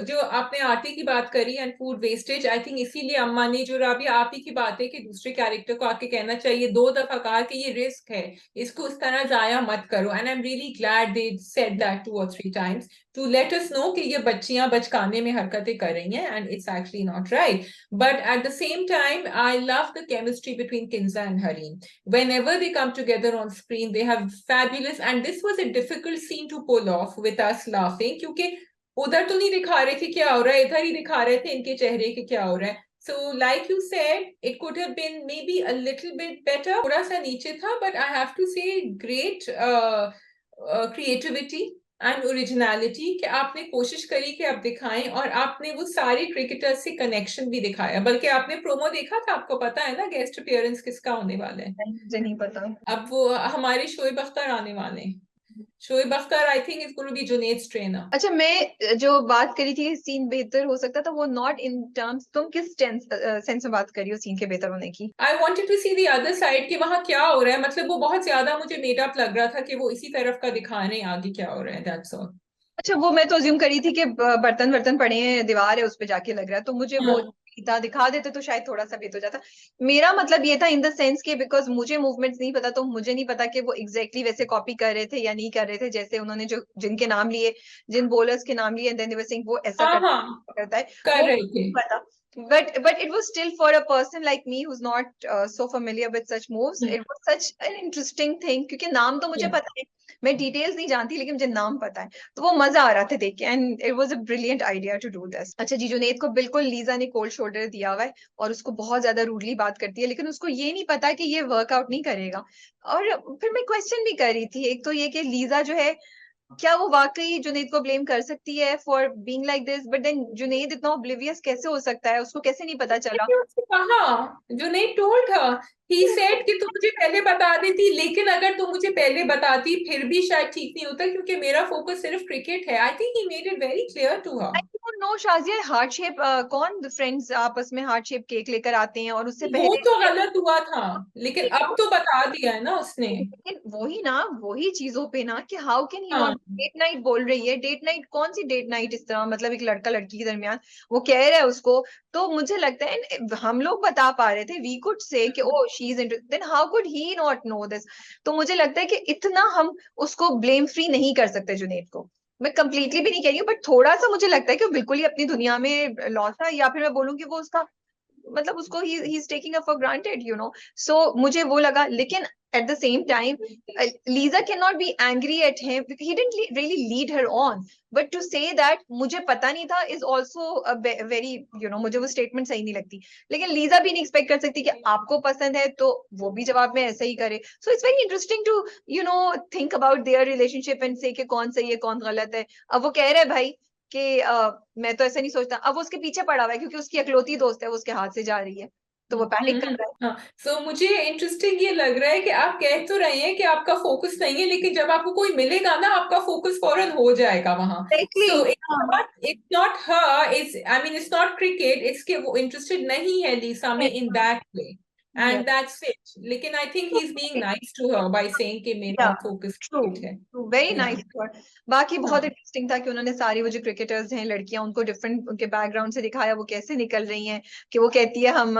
जो आपने आटे की बात करी and food wastage, I think इसीलिए अम्मा ने, जो राबिया आप ही की बात है कि दूसरे कैरेक्टर को आके कहना चाहिए, 2 दफा कहा कि ये रिस्क है, इसको उस तरह जाया मत करो। And I am really glad they said that 2 or 3 times to let us know कि ये बच्चियां बचकाने में हरकतें कर रही हैं and it's actually not right. But at the same time, I love the chemistry between Kinza and Harim. Whenever they come together on screen, they have fabulous. And this was a difficult scene to pull off with us laughing, क्योंकि उधर तो नहीं दिखा रहे थे क्या हो रहा है, इधर ही दिखा रहे थे इनके चेहरे के क्या हो रहा है। So, like you said, it could have been maybe a little bit better. थोड़ा सा नीचे था, but I have to say, great creativity and originality कि आपने कोशिश करी कि आप दिखाएं, और आपने वो सारे क्रिकेटर्स से कनेक्शन भी दिखाया। बल्कि आपने प्रोमो देखा था, आपको पता है ना गेस्ट अपीयरेंस किसका होने वाला है। मुझे नहीं पता। अब वो हमारे शोएब अख्तर आने वाले हैं। Shoaib Akhtar I think is going to be Junaid's trainer. अच्छा, मैं जो बात करी थी सीन बेहतर हो सकता था, वो नॉट इन टर्म्स, तुम किस सेंस में बात करी हो सीन के बेहतर होने की? I wanted to see the other side कि वहां क्या हो रहा है, मतलब वो बहुत ज्यादा मुझे मेड अप लग रहा था कि वो इसी तरफ का दिखा रहे हैं आगे क्या हो रहा है, दैट्स ऑल। अच्छा, वो मैं तो अज्यूम करी थी कि बर्तन बर्तन पड़े हैं, दीवार है उस पे जाके लग रहा है, तो मुझे वो हाँ था, दिखा देते तो शायद थोड़ा सा बेहतर हो जाता। मेरा मतलब ये था इन द सेंस के बिकॉज मुझे मूवमेंट्स नहीं पता, तो मुझे नहीं पता कि वो एग्जैक्टली वैसे कॉपी कर रहे थे या नहीं कर रहे थे, जैसे उन्होंने जो जिनके नाम लिए, जिन बॉलर्स के नाम लिए, देन दे वर सेइंग वो ऐसा हाँ हाँ करता है, कर वो रहे मुझे थे। नहीं पता। But it was still for a person like me who's not so familiar with such moves. It was such an interesting thing क्योंकि नाम तो मुझे Yeah. पता है, मैं डिटेल्स नहीं जानती, लेकिन मुझे नाम पता है, तो वो मजा आ रहा था देख के, and it was a brilliant idea to do this. अच्छा जी, जुनैद को बिल्कुल लीजा ने कोल्ड शोल्डर दिया हुआ है और उसको बहुत ज्यादा रूडली बात करती है, लेकिन उसको ये नहीं पता कि ये वर्कआउट नहीं करेगा। और फिर मैं क्वेश्चन भी कर रही थी, एक तो ये कि लीजा जो है, क्या वो वाकई जुनैद को ब्लेम कर सकती है for being like this, but then Junaid इतना ऑब्लिवियस कैसे हो सकता है, उसको कैसे नहीं पता चला? मैंने उससे कहा, जो नहीं टोल्ड हर, ही सेड कि तू मुझे पहले बता देती, लेकिन अगर तू मुझे पहले बताती फिर भी शायद ठीक नहीं होता, क्योंकि मेरा फोकस सिर्फ क्रिकेट है। I think he made it very clear to her. I don't know Shazia, heart shape, कौन फ्रेंड्स आपस में हार्ट शेप केक लेकर आते हैं, और उससे वो पहले तो गलत हुआ था, लेकिन अब तो बता दिया है ना उसने। लेकिन वही ना, वही चीजों पे ना कि हाउ कैन ही नॉट, हाँ डेट नाइट बोल रही है, डेट नाइट कौन सी डेट नाइट इस तरह, मतलब एक लड़का लड़की के दरमियान वो कह रहा है उसको, तो मुझे लगता है हम लोग बता पा रहे थे, वी कुड से कि oh she is interested, then how could he not know this? तो मुझे लगता है कि इतना हम उसको ब्लेम फ्री नहीं कर सकते जुनैद को। मैं कंप्लीटली भी नहीं कह रही हूँ, बट थोड़ा सा मुझे लगता है कि वो बिल्कुल ही अपनी दुनिया में लॉस है, या फिर मैं बोलूँ कि वो उसका मतलब उसको ही is taking up for granted, you know. So मुझे वो लगा, लेकिन at the same time Lisa can not be angry at him, he didn't really lead her on, but to say that मुझे पता नहीं था is also very, you know, मुझे वो स्टेटमेंट सही नहीं लगती। लेकिन लीजा भी नहीं एक्सपेक्ट कर सकती कि आपको पसंद है तो वो भी जवाब में ऐसा ही करे। So it's very interesting to, you know, think about their relationship and say कि कौन सही है कौन गलत है। अब वो कह रहे हैं भाई कि मैं तो ऐसा नहीं सोचता, अब वो उसके पीछे पड़ा हुआ है क्योंकि उसकी अकलौती दोस्त है, वो उसके हाथ से जा रही है, तो वो पैनिक कर रहा है। हाँ। सो मुझे इंटरेस्टिंग ये लग रहा है कि आप कह तो रहे हैं कि आपका फोकस नहीं है, लेकिन जब आपको कोई मिलेगा ना आपका फोकस फौरन हो जाएगा वहां। Exactly, so it's not her, it's I mean it's not cricket, it's के वो इंटरेस्टेड नहीं है लीसा में in that way, and that's it. लेकिन I think he is being nice to her by saying कि मेरा फोकस ट्रू, क्रिकेट है। Very या नाइस। बाकी बहुत हाँ, इंटरेस्टिंग था कि उन्होंने सारी वो जो क्रिकेटर्स हैं लड़कियां, उनको डिफरेंट उनके बैकग्राउंड से दिखाया, वो कैसे निकल रही हैं, कि वो कहती है हम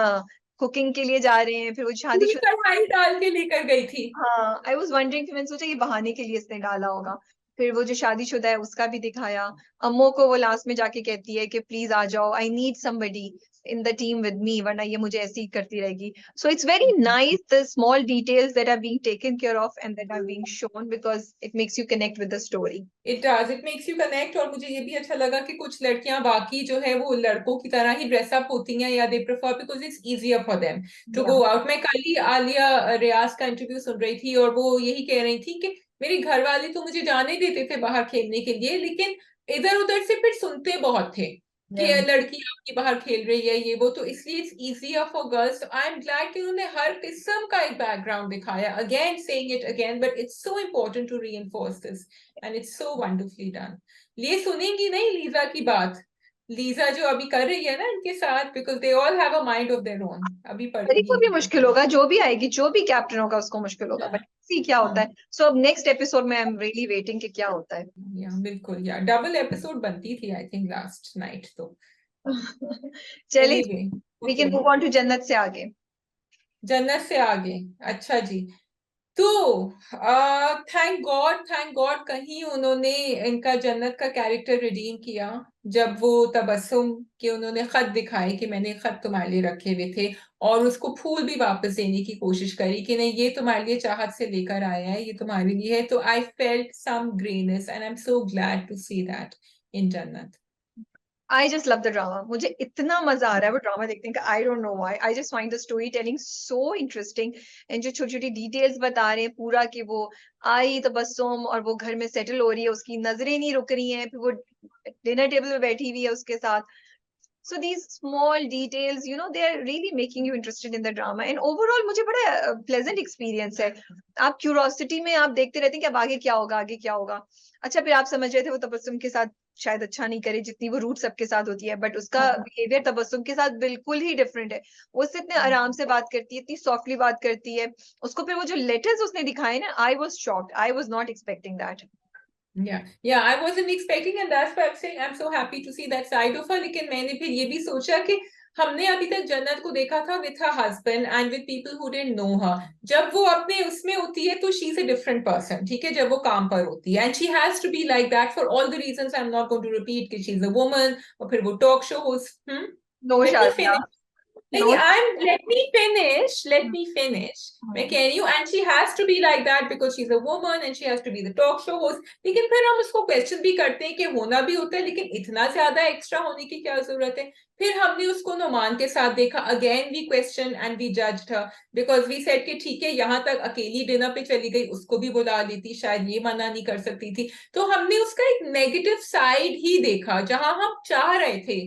कुकिंग के लिए जा रहे हैं, फिर वो पूरी शादीशुदा। कढ़ाई डाल के लेकर गई थी। हाँ, आई वॉज वंडरिंग, कि मैंने सोचा ये बहाने के लिए इसने डाला होगा। फिर वो जो शादीशुदा है उसका भी दिखाया। अम्मो को वो लास्ट में जाके कहती है कि प्लीज आ जाओ, I need somebody in the team with me, वरना ये मुझे ऐसे ही करती रहेगी। So it's very nice the small details that are being taken care of and that are being shown, because it makes you connect with the story. It does, it makes you connect. और मुझे ये भी अच्छा लगा कि कुछ लड़कियां बाकी जो है वो लड़कों की तरह ही ड्रेसअप होती हैं, या they prefer because it's easier for them to go out. मैं कल ही आलिया रियाज का इंटरव्यू सुन रही थी और वो यही कह रही थी कि मेरे घर वाले तो मुझे जाने देते थे बाहर खेलने के लिए, लेकिन इधर उधर से फिर सुनते बहुत थे कि ये लड़की आपकी बाहर खेल रही है ये वो, तो इसलिए it's easier for girls. I am glad कि उन्होंने हर किस्म का एक बैकग्राउंड दिखाया, again saying it again, but it's so important to reinforce this and it's so wonderfully done. ये सुनेंगी नहीं लीजा की बात, लीजा जो अभी कर रही है ना इनके साथ, because they all have a mind of their own, अभी हरी को पढ़ेंगी भी इनका। मुश्किल होगा, जो भी आएगी, जो भी कैप्टन होगा उसको मुश्किल होगा, बट सी क्या होता है। सो अब नेक्स्ट एपिसोड में आई एम रियली वेटिंग कि क्या होता है। या बिल्कुल, या डबल एपिसोड बनती थी आई थिंक लास्ट नाइट तो। चलिए, anyway, we okay, can move on to Jannat Se आगे। जन्नत से आगे। अच्छा जी, तो थैंक गॉड कहीं उन्होंने इनका जन्नत का कैरेक्टर रिडीम किया। जब वो तबस्सुम के उन्होंने खत दिखाए कि मैंने खत तुम्हारे लिए रखे हुए थे, और उसको फूल भी वापस देने की कोशिश करी कि नहीं ये तुम्हारे लिए चाहत से लेकर आया है, ये तुम्हारे लिए है, तो I felt some greyness and I am so glad to see that in Jannat. I just love the drama, मुझे इतना मजा आ रहा है वो ड्रामा देखने का। आई don't know why, I just find the story telling so interesting, and जो छोटी छोटी डिटेल्स बता रहे हैं पूरा, कि वो आई तबस्सुम और वो घर में सेटल हो रही है, उसकी नजरें नहीं रुक रही हैं, फिर वो डिनर टेबल पे बैठी हुई है उसके साथ। So these small details, you know, they are really making you interested in the drama. And overall मुझे बड़ा pleasant experience है. आप curiosity में आप देखते रहते हैं कि अब आगे क्या होगा, आगे क्या होगा. अच्छा, फिर आप समझ रहे थे वो तबस्सुम के साथ शायद अच्छा नहीं करे जितनी वो रूट सबके साथ होती है, बट उसका बिहेवियर तबस्सुम के साथ बिल्कुल ही डिफरेंट है. वो उससे इतने आराम से बात करती है, इतनी सॉफ्टली बात करती है. उसको फिर वो जो लेटर्स उसने दिखाए ना, I was shocked, I was not expecting that. Yeah, I wasn't expecting, and that's why I'm saying I'm so happy to see that side of her. लेकिन मैंने फिर ये भी सोचा कि हमने अभी तक जन्नत को देखा था with her husband and with people who didn't know her. जब वो अपने उसमें होती है तो she's a different person, ठीक है, जब वो काम पर होती है, and she has to be like that for all the reasons I'm not going to repeat कि she's a woman, और फिर वो talk show host. No, Let me Shazia. finish. No. Let me finish. मैं कह रही हूँ, and she has to be like that because she's a woman and she has to be the talk show host. लेकिन फिर हम उसको question भी करते हैं कि होना भी होता है, लेकिन इतना ज्यादा एक्स्ट्रा होने की क्या जरूरत है. फिर हमने उसको नुमान के साथ देखा. Again we question and we judged her because we said कि ठीक है, यहाँ तक अकेली डिनर पे चली गई, उसको भी बुला लेती, शायद ये मना नहीं कर सकती थी. तो हमने उसका एक नेगेटिव साइड ही देखा, जहां हम चाह रहे थे.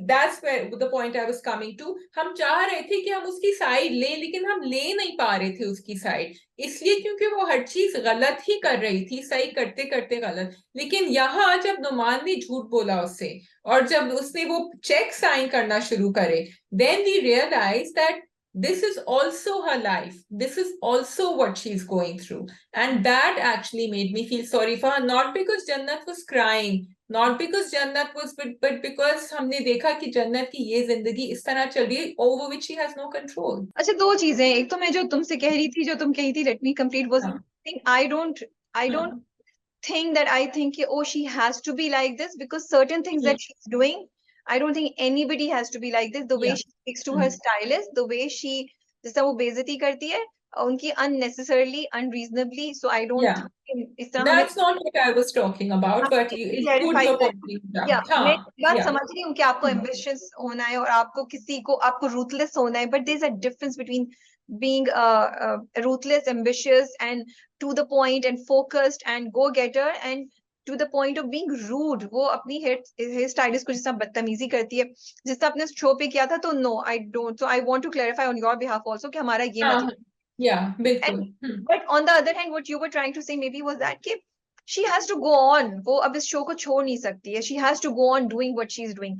That's where the point I was coming to. हम चाह रहे थे कि हम उसकी साइड ले, लेकिन हम ले नहीं पा रहे थे उसकी साइड, इसलिए क्योंकि वो हर चीज गलत ही कर रही थी, सही करते करते गलत. लेकिन यहाँ जब नुमान ने झूठ बोला उससे, और जब उसने वो चेक साइन करना शुरू करे, then we realize that this is also her life, this is also what she's going through, and that actually made me feel sorry for her, not because Jannat was crying, not because Jannat was, but because हमने देखा कि जन्नत की ये जिंदगी इस तरह चल रही है, over which she has no control. अच्छा, दो चीजें. एक तो मैं जो तुमसे कह रही थी, जो तुम कही थी, let me complete, was I don't think that I think कि, oh, she has to be like this, because certain things that she's doing, I don't think anybody has to be like this. The way she speaks to her stylist, the way she, जैसा वो बेइज्जती करती है उनकी unnecessarily, unreasonably, so I don't think इस तरह हमें. That's not what I was talking about, but it's good you're pointing it out. मैं बात Yeah. समझ रही हूँ कि आपको एम्बिशियस होना है और आपको किसी को, आपको रूथलेस होना है, but there is a difference between being ruthless, ambitious, and to the point, and focused, and go getter, and to the point of being rude. वो अपनी हेयर स्टाइलिस्ट को जितना बदतमीजी करती है, जिसने अपने शो पे किया था, तो no, I don't. So I want to clarify on your behalf also कि हमारा ये मतलब. Yeah, बिल्कुल. But on the other hand, what you were trying to say maybe was that कि she has to go on. वो अब इस show को छोड़ नहीं सकती है. She has to go on doing what she's doing.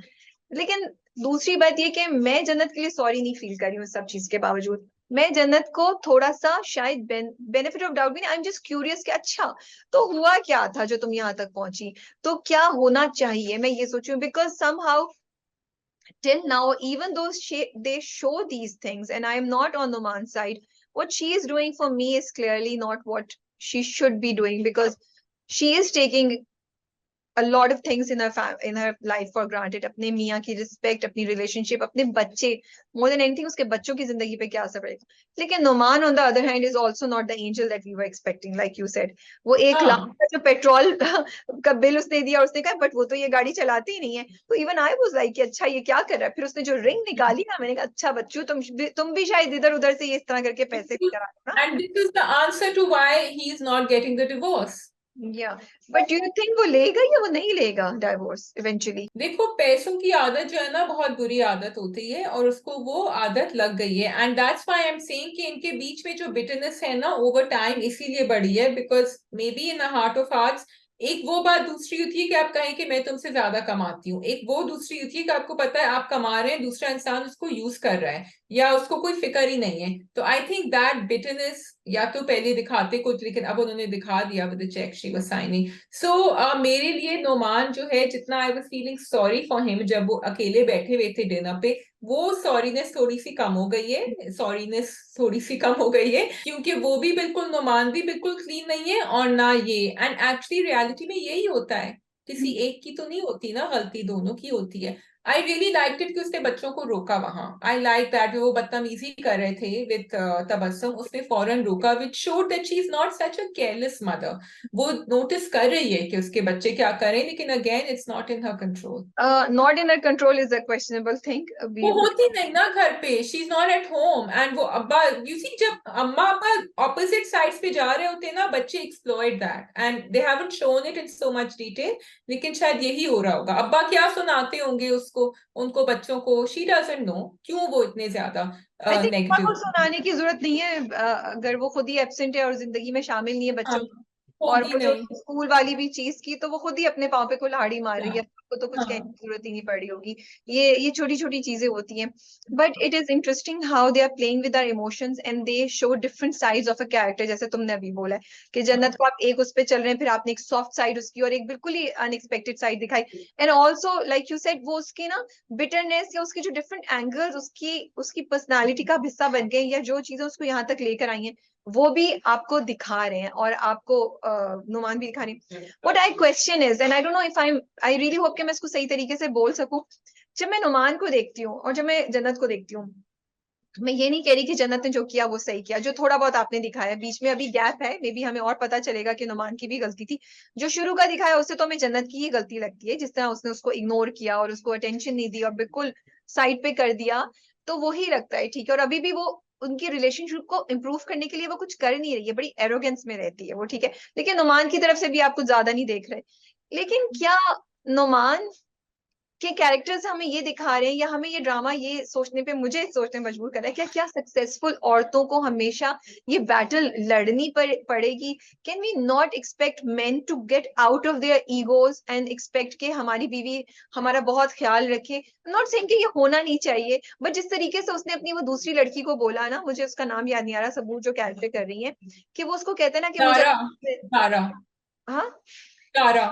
लेकिन दूसरी बात ये कि मैं जन्नत के लिए सॉरी नहीं फील कर रही हूँ सब चीज के बावजूद. मैं जन्नत को थोड़ा सा शायद बेनिफिट ऑफ डाउट भी नहीं. आई एम जस्ट क्यूरियस कि अच्छा तो हुआ क्या था जो तुम यहाँ तक पहुंची, तो क्या होना चाहिए, मैं ये सोचूं. Because somehow till now, even though they show these things, and I am not on Noman's side, what she is doing for me is clearly not what she should be doing, because she is taking a lot of things in her life for granted. अपने मियाँ की respect, अपनी relationship, अपने बच्चे, more than anything उसके बच्चों की जिंदगी पे क्या असर पड़ेगा. लेकिन Noman on the other hand is also not the angel that we were expecting, like you said. वो 1 लाख का जो पेट्रोल का बिल उसने दिया, उसने कहा बट वो तो ये गाड़ी चलाती ही नहीं है. तो इवन आई वाज लाइक कि अच्छा ये क्या कर रहा है. फिर उसने जो रिंग निकाली ना, मैंने कहा अच्छा बच्चों, तुम भी शायद इधर उधर से इस तरह करके पैसे करा ना. And this is the answer to why he is not getting the divorce. Yeah, but do you think वो लेगा या वो नहीं लेगा divorce eventually? देखो, पैसों की आदत जो है ना, बहुत बुरी आदत होती है, और उसको वो आदत लग गई है. And that's why I am saying कि इनके बीच में जो बिटरनेस है ना, ओवर टाइम इसीलिए बढ़ी है, because may be in the heart of hearts, एक वो बात दूसरी होती है कि आप कहें कि मैं तुमसे ज्यादा कमाती हूँ, एक वो दूसरी होती है कि आपको पता है आप कमा रहे हैं, दूसरा इंसान उसको यूज कर रहा है, या उसको कोई फिक्र ही नहीं है. तो आई थिंक दैट बिटरनेस या तो पहले दिखाते कुछ, लेकिन अब उन्होंने दिखा दिया with the cheque she was signing. So मेरे लिए नोमान जो है, जितना I was feeling sorry for him जब वो अकेले बैठे हुए थे डिनर पे, वो सॉरीनेस थोड़ी सी कम हो गई है, सॉरीनेस थोड़ी सी कम हो गई है, क्योंकि वो भी बिल्कुल, नोमान भी बिल्कुल क्लीन नहीं है, और ना ये. एंड एक्चुअली रियलिटी में यही होता है, किसी एक की तो नहीं होती ना गलती, दोनों की होती है. आई रियली लाइक इट कि उसने बच्चों को रोका वहां. आई लाइक दैट वो बदतमीजी कर रहे थे विद तबस्सुम, उसने फौरन रोका, विच showed that she is not such a careless mother. वो नोटिस कर रही है कि उसके बच्चे क्या करें, लेकिन again it's not in her control. Not in her control is a questionable thing. वो होती नहीं ना घर पे, she is not at home. And वो अब्बा, यू सी, जब अम्मा अब्बा ऑपोजिट साइड्स पे जा रहे होते हैं ना, बच्चे exploit that, and they haven't shown it in so much detail, लेकिन शायद यही हो रहा होगा. अब्बा क्या सुनाते होंगे को, उनको बच्चों को, शी डजंट नो क्यों वो इतने ज्यादा आई थिंक नेगेटिव। को सुनाने की जरूरत नहीं है, अगर वो खुद ही एब्सेंट है और जिंदगी में शामिल नहीं है हाँ, बच्चों की, और होगी वो जो नहीं। स्कूल वाली भी चीज की, तो वो खुद ही अपने पाँव पे कुल्हाड़ी मार रही है, हाँ, आपको तो कुछ कहने हाँ, की जरूरत ही नहीं पड़ी होगी। ये छोटी छोटी चीजें होती हैं, but it is interesting how they are playing with our emotions and they show different sides of a character. जैसे तुमने अभी बोला है कि जन्नत को आप एक उस पे चल रहे हैं, फिर आपने एक सॉफ्ट साइड उसकी और एक बिल्कुल ही अनएक्सपेक्टेड साइड दिखाई, and also like you said वो उसकी ना बिटरनेस या उसके जो डिफरेंट एंगल्स उसकी उसकी पर्सनालिटी का हिस्सा बन गए, या जो चीजें उसको यहाँ तक लेकर आई हैं वो भी आपको दिखा रहे हैं, और आपको नुमान भी दिखा रही है। What I question is, and I don't know if I really hope कि मैं इसको सही तरीके से बोल सकूं, जब मैं नुमान को देखती हूँ और जब मैं जन्नत को देखती हूँ, मैं ये नहीं कह रही कि जन्नत ने जो किया वो सही किया, जो थोड़ा बहुत आपने दिखाया बीच में अभी गैप है, मे बी हमें और पता चलेगा कि नुमान की भी गलती थी। जो शुरू का दिखाया उससे तो हमें जन्नत की ही गलती लगती है, जिस तरह उसने उसको इग्नोर किया और उसको अटेंशन नहीं दी और बिल्कुल साइड पे कर दिया, तो वो ही लगता है ठीक है। और अभी भी वो उनकी रिलेशनशिप को इम्प्रूव करने के लिए वो कुछ कर नहीं रही है, बड़ी एरोगेंस में रहती है वो, ठीक है। लेकिन नुमान की तरफ से भी आप कुछ ज्यादा नहीं देख रहे। लेकिन क्या नुमान के कैरेक्टर्स हमें ये दिखा रहे हैं, या हमें ये ड्रामा ये सोचने पे, मुझे सोचने मजबूर कर रहा है, क्या क्या सक्सेसफुल औरतों को हमेशा ये बैटल लड़नी पड़ेगी? Can we not expect men to get out of their egos and expect कि हमारी बीवी हमारा बहुत ख्याल रखे? नॉट सेइंग कि ये होना नहीं चाहिए, बट जिस तरीके से उसने अपनी वो दूसरी लड़की को बोला ना, मुझे उसका नाम याद नहीं आ रहा, सबूत जो कैरेक्टर कर रही है, कि वो उसको कहते हैं ना कि मुझे, तारा, तारा, हाँ, तारा।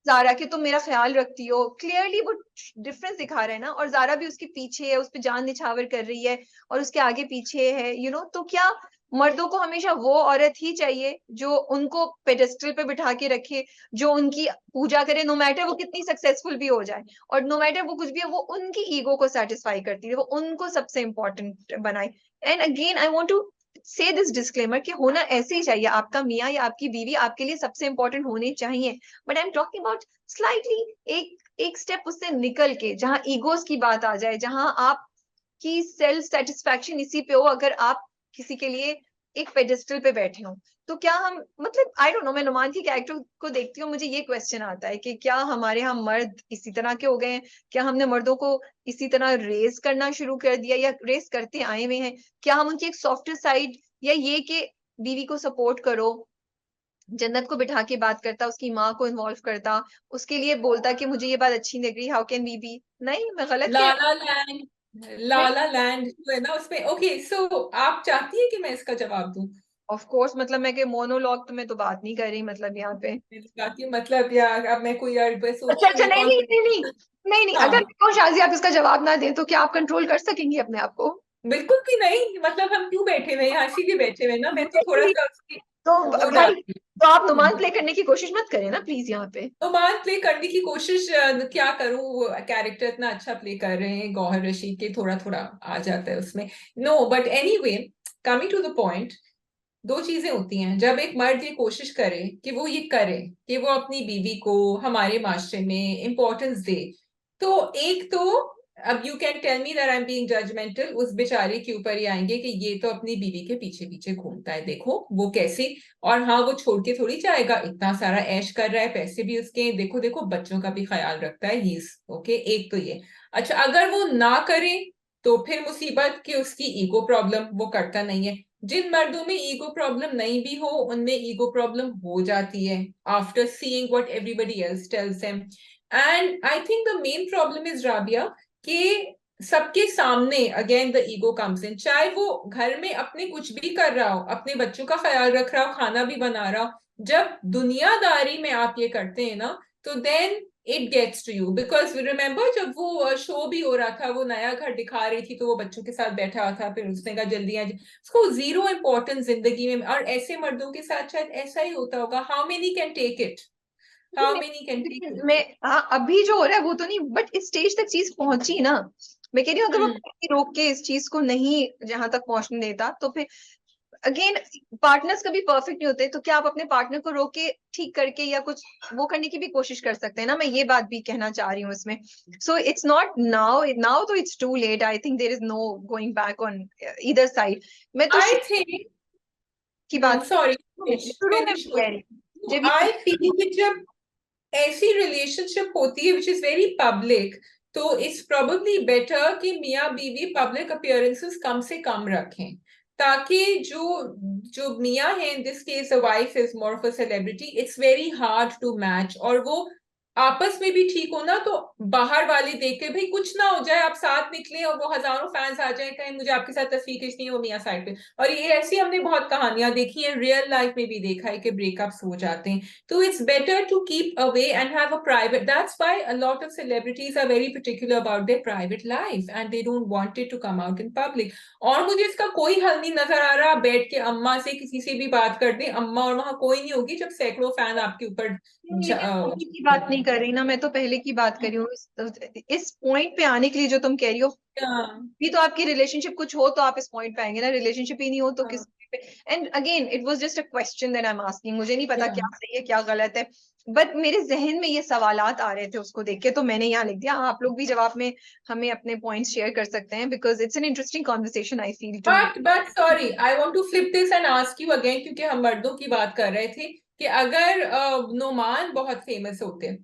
जारा कि तुम मेरा ख्याल रखती हो, क्लियरली वो डिफरेंस दिखा रहे हैं ना। और जारा भी उसके पीछे है, उस पर जान निछावर कर रही है और उसके आगे पीछे है, तो क्या मर्दों को हमेशा वो औरत ही चाहिए जो उनको पेडेस्टल पे बिठा के रखे, जो उनकी पूजा करे, नो मैटर वो कितनी सक्सेसफुल भी हो जाए, और नो मैटर वो कुछ भी है, वो उनकी ईगो को सेटिस्फाई करती है, वो उनको सबसे इंपॉर्टेंट बनाए। And again I want to say this disclaimer कि होना ऐसे ही चाहिए, आपका मियाँ या आपकी बीवी आपके लिए सबसे इंपॉर्टेंट होने चाहिए, but I am talking about slightly एक एक स्टेप उससे निकल के, जहां ईगोस की बात आ जाए, जहां आपकी सेल्फ सेटिस्फैक्शन इसी पे हो, अगर आप किसी के लिए एक पेडेस्टल पे बैठे हो। तो क्या हम, मतलब आई डोंट नो, मैं नुमान की कैरेक्टर को देखती हूँ, मुझे ये क्वेश्चन आता है कि क्या हमारे यहाँ मर्द इसी तरह के हो गए हैं? क्या हमने मर्दों को इसी तरह रेस करना शुरू कर दिया, या रेस करते आए हुए हैं? क्या हम उनकी एक सॉफ्टर साइड, या ये कि बीवी को सपोर्ट करो, जन्नत को बिठा के बात करता, उसकी माँ को इन्वॉल्व करता, उसके लिए बोलता कि मुझे ये बात अच्छी नहीं लग रही, हाउ कैन वी बी, नहीं मैं गलत कह लाला लैंड, रही? लाला लैंड जो है ना उसमें, ओके सो आप चाहती है कि मैं इसका जवाब दूं? ऑफ कोर्स, मतलब मैं कि मोनोलॉग तो मैं तो बात नहीं कर रही, मतलब यहाँ पे। मैं तो चाहती हूँ, मतलब यार अब मैं कोई यार बस सोच अच्छा रही हूँ अच्छा, मैं नहीं कौन नहीं सा। नहीं नहीं नहीं नहीं, अगर हाँ, देखो शाजी आप इसका जवाब ना दें तो क्या आप कंट्रोल कर सकेंगी अपने आप को? बिल्कुल भी नहीं, मतलब हम क्यों बैठे हुए हैं यहाँ, इसीलिए बैठे हुए हैं ना, मैं तो थोड़ा Exactly. सा उसकी तो वो भाई, डालती तो आप हूँ। नुमान प्ले करने की कोशिश मत करें ना प्लीज यहाँ पे। तो बात प्ले करने की कोशिश क्या करूं, कैरेक्टर इतना अच्छा प्ले कर रहे हैं गौहर रशीद के, थोड़ा थोड़ा आ जाता है उसमें। No but anyway, coming to the point, दो चीजें होती हैं जब एक मर्द ये कोशिश करे कि वो ये करे कि वो अपनी बीवी को हमारे माशरे में इम्पोर्टेंस दे, तो एक तो, अब you can tell me that I am being judgmental, उस बेचारे के ऊपर ही आएंगे कि ये तो अपनी बीवी के पीछे पीछे घूमता है, देखो वो कैसे, और हाँ वो छोड़ के थोड़ी जाएगा, इतना सारा ऐश कर रहा है, पैसे भी उसके, देखो देखो बच्चों का भी ख्याल रखता है, ही ओके, एक तो ये। अच्छा, अगर वो ना करे तो फिर मुसीबत कि उसकी ईगो प्रॉब्लम, वो करता नहीं है। जिन मर्दों में ईगो प्रॉब्लम नहीं भी हो उनमें ईगो प्रॉब्लम हो जाती है after seeing what everybody else tells them. And I think the main problem is Rabia कि सबके सामने again the ego comes in, चाहे वो घर में अपने कुछ भी कर रहा हो, अपने बच्चों का ख्याल रख रहा हो, खाना भी बना रहा हो, जब दुनियादारी में आप ये करते हैं ना, तो then it gets to you. Because remember जब वो शो भी हो रहा था, वो नया घर दिखा रही थी, तो वो बच्चों के साथ बैठा हुआ था, फिर उसने कहा जल्दी आ जाए, उसको जीरो इंपॉर्टेंस जिंदगी में। और ऐसे मर्दों के साथ शायद ऐसा ही होता होगा, how many can take it, how many can take लेकिन इट। मैं, हाँ अभी जो हो रहा है वो तो नहीं, बट इस स्टेज तक चीज पहुंची ना। मैं कह रही हूँ अगर वो हम्म। पहले रोक के इस चीज को नहीं जहां तक पहुंचने देता, तो फिर अगेन, पार्टनर्स कभी परफेक्ट नहीं होते, तो क्या आप अपने पार्टनर को रोक के ठीक करके या कुछ वो करने की भी कोशिश कर सकते हैं ना, मैं ये बात भी कहना चाह रही हूँ इसमें। So it's not now now तो it's too late, I think there is no going back on either side. मैं तो आई थिंक, की बात सॉरी, शुरू में फिनिश भी हो कह रही हूँ, जब आई ये फील कि जब ऐसी रिलेशनशिप होती है विच इज वेरी पब्लिक, तो इट्स प्रोबेबली बेटर कि मियाँ बीवी पब्लिक अपीयरेंसेस कम से कम रखें, ताकि जो जो मियाँ है, in this case the wife is more of a celebrity, it's very hard to match, और वो आपस में भी ठीक हो ना, तो बाहर वाले देख के भाई कुछ ना हो जाए, आप साथ निकले और वो हजारों फैंस आ जाए कहीं मुझे आपके साथ तस्वीर खींचनी है, वो मियाँ साइड पे। और ये ऐसी हमने बहुत कहानियां देखी है, रियल लाइफ में भी देखा है कि ब्रेकअप्स हो जाते हैं। तो it's better to keep away and have a private, that's why a lot of celebrities are very particular about their private life and they don't want it to come out in public. और मुझे इसका कोई हल नहीं नजर आ रहा, बैठ के अम्मा से किसी से भी बात कर दें, अम्मा और वहां कोई नहीं होगी जब सैकड़ों फैन आपके ऊपर लेकिन अभी की बात नहीं कर रही ना, मैं तो पहले की बात कर रही हूँ। इस पॉइंट पे आने के लिए जो तुम कह रही हो, हाँ, भी तो आपकी रिलेशनशिप कुछ हो तो आप इस पॉइंट पे आएंगे ना, रिलेशनशिप ही नहीं हो तो किस हाँ, पे। And again it was just a question that I am asking, मुझे नहीं पता yeah. क्या सही है क्या गलत है, बट मेरे जहन में ये सवालात आ रहे थे उसको देख के, तो मैंने यहाँ लिख दिया। आप लोग भी जवाब में हमें अपने पॉइंट्स शेयर कर सकते हैं, because it's an interesting conversation I feel to me. But sorry, I want to flip this and ask you again, क्योंकि हम मर्दों की बात कर रहे थे कि अगर नोमान बहुत फेमस होते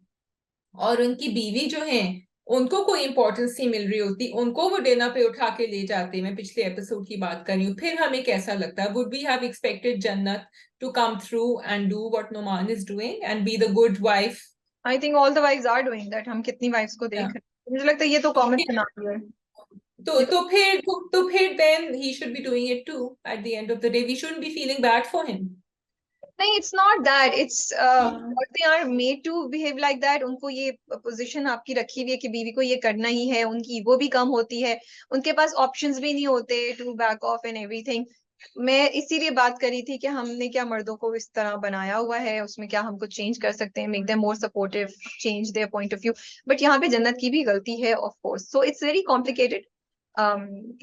और उनकी बीवी जो है उनको कोई इंपॉर्टेंस नहीं मिल रही होती, उनको वो डिनर पे उठा के ले जाते, मैं पिछले एपिसोड की बात कर रही हूँ, फिर हमें कैसा लगता है? Would we have expected Jannat to come through and do what Noman is doing and be the good wife? I think all the wives are doing that, हम कितनी वाइफ्स को देख रहे हैं, मुझे लगता है ये तो कॉमन सिनेरियो है। तो ये तो फिर तो फिर then he should be doing it too, at the end of the day we shouldn't be feeling bad for him. नहीं, इट्स नॉट दैट, इट्स हाँ, what they are made to behave like that. उनको ये position आपकी रखी हुई है कि बीवी को ये करना ही है, उनकी ईगो भी कम होती है, उनके पास ऑप्शंस भी नहीं होते to back off and everything. मैं इसीलिए बात करी थी कि हमने क्या मर्दों को इस तरह बनाया हुआ है, उसमें क्या हम कुछ चेंज कर सकते हैं, make them more supportive, change their point of view. But यहाँ पे जन्नत की भी गलती है of course, so it's very complicated.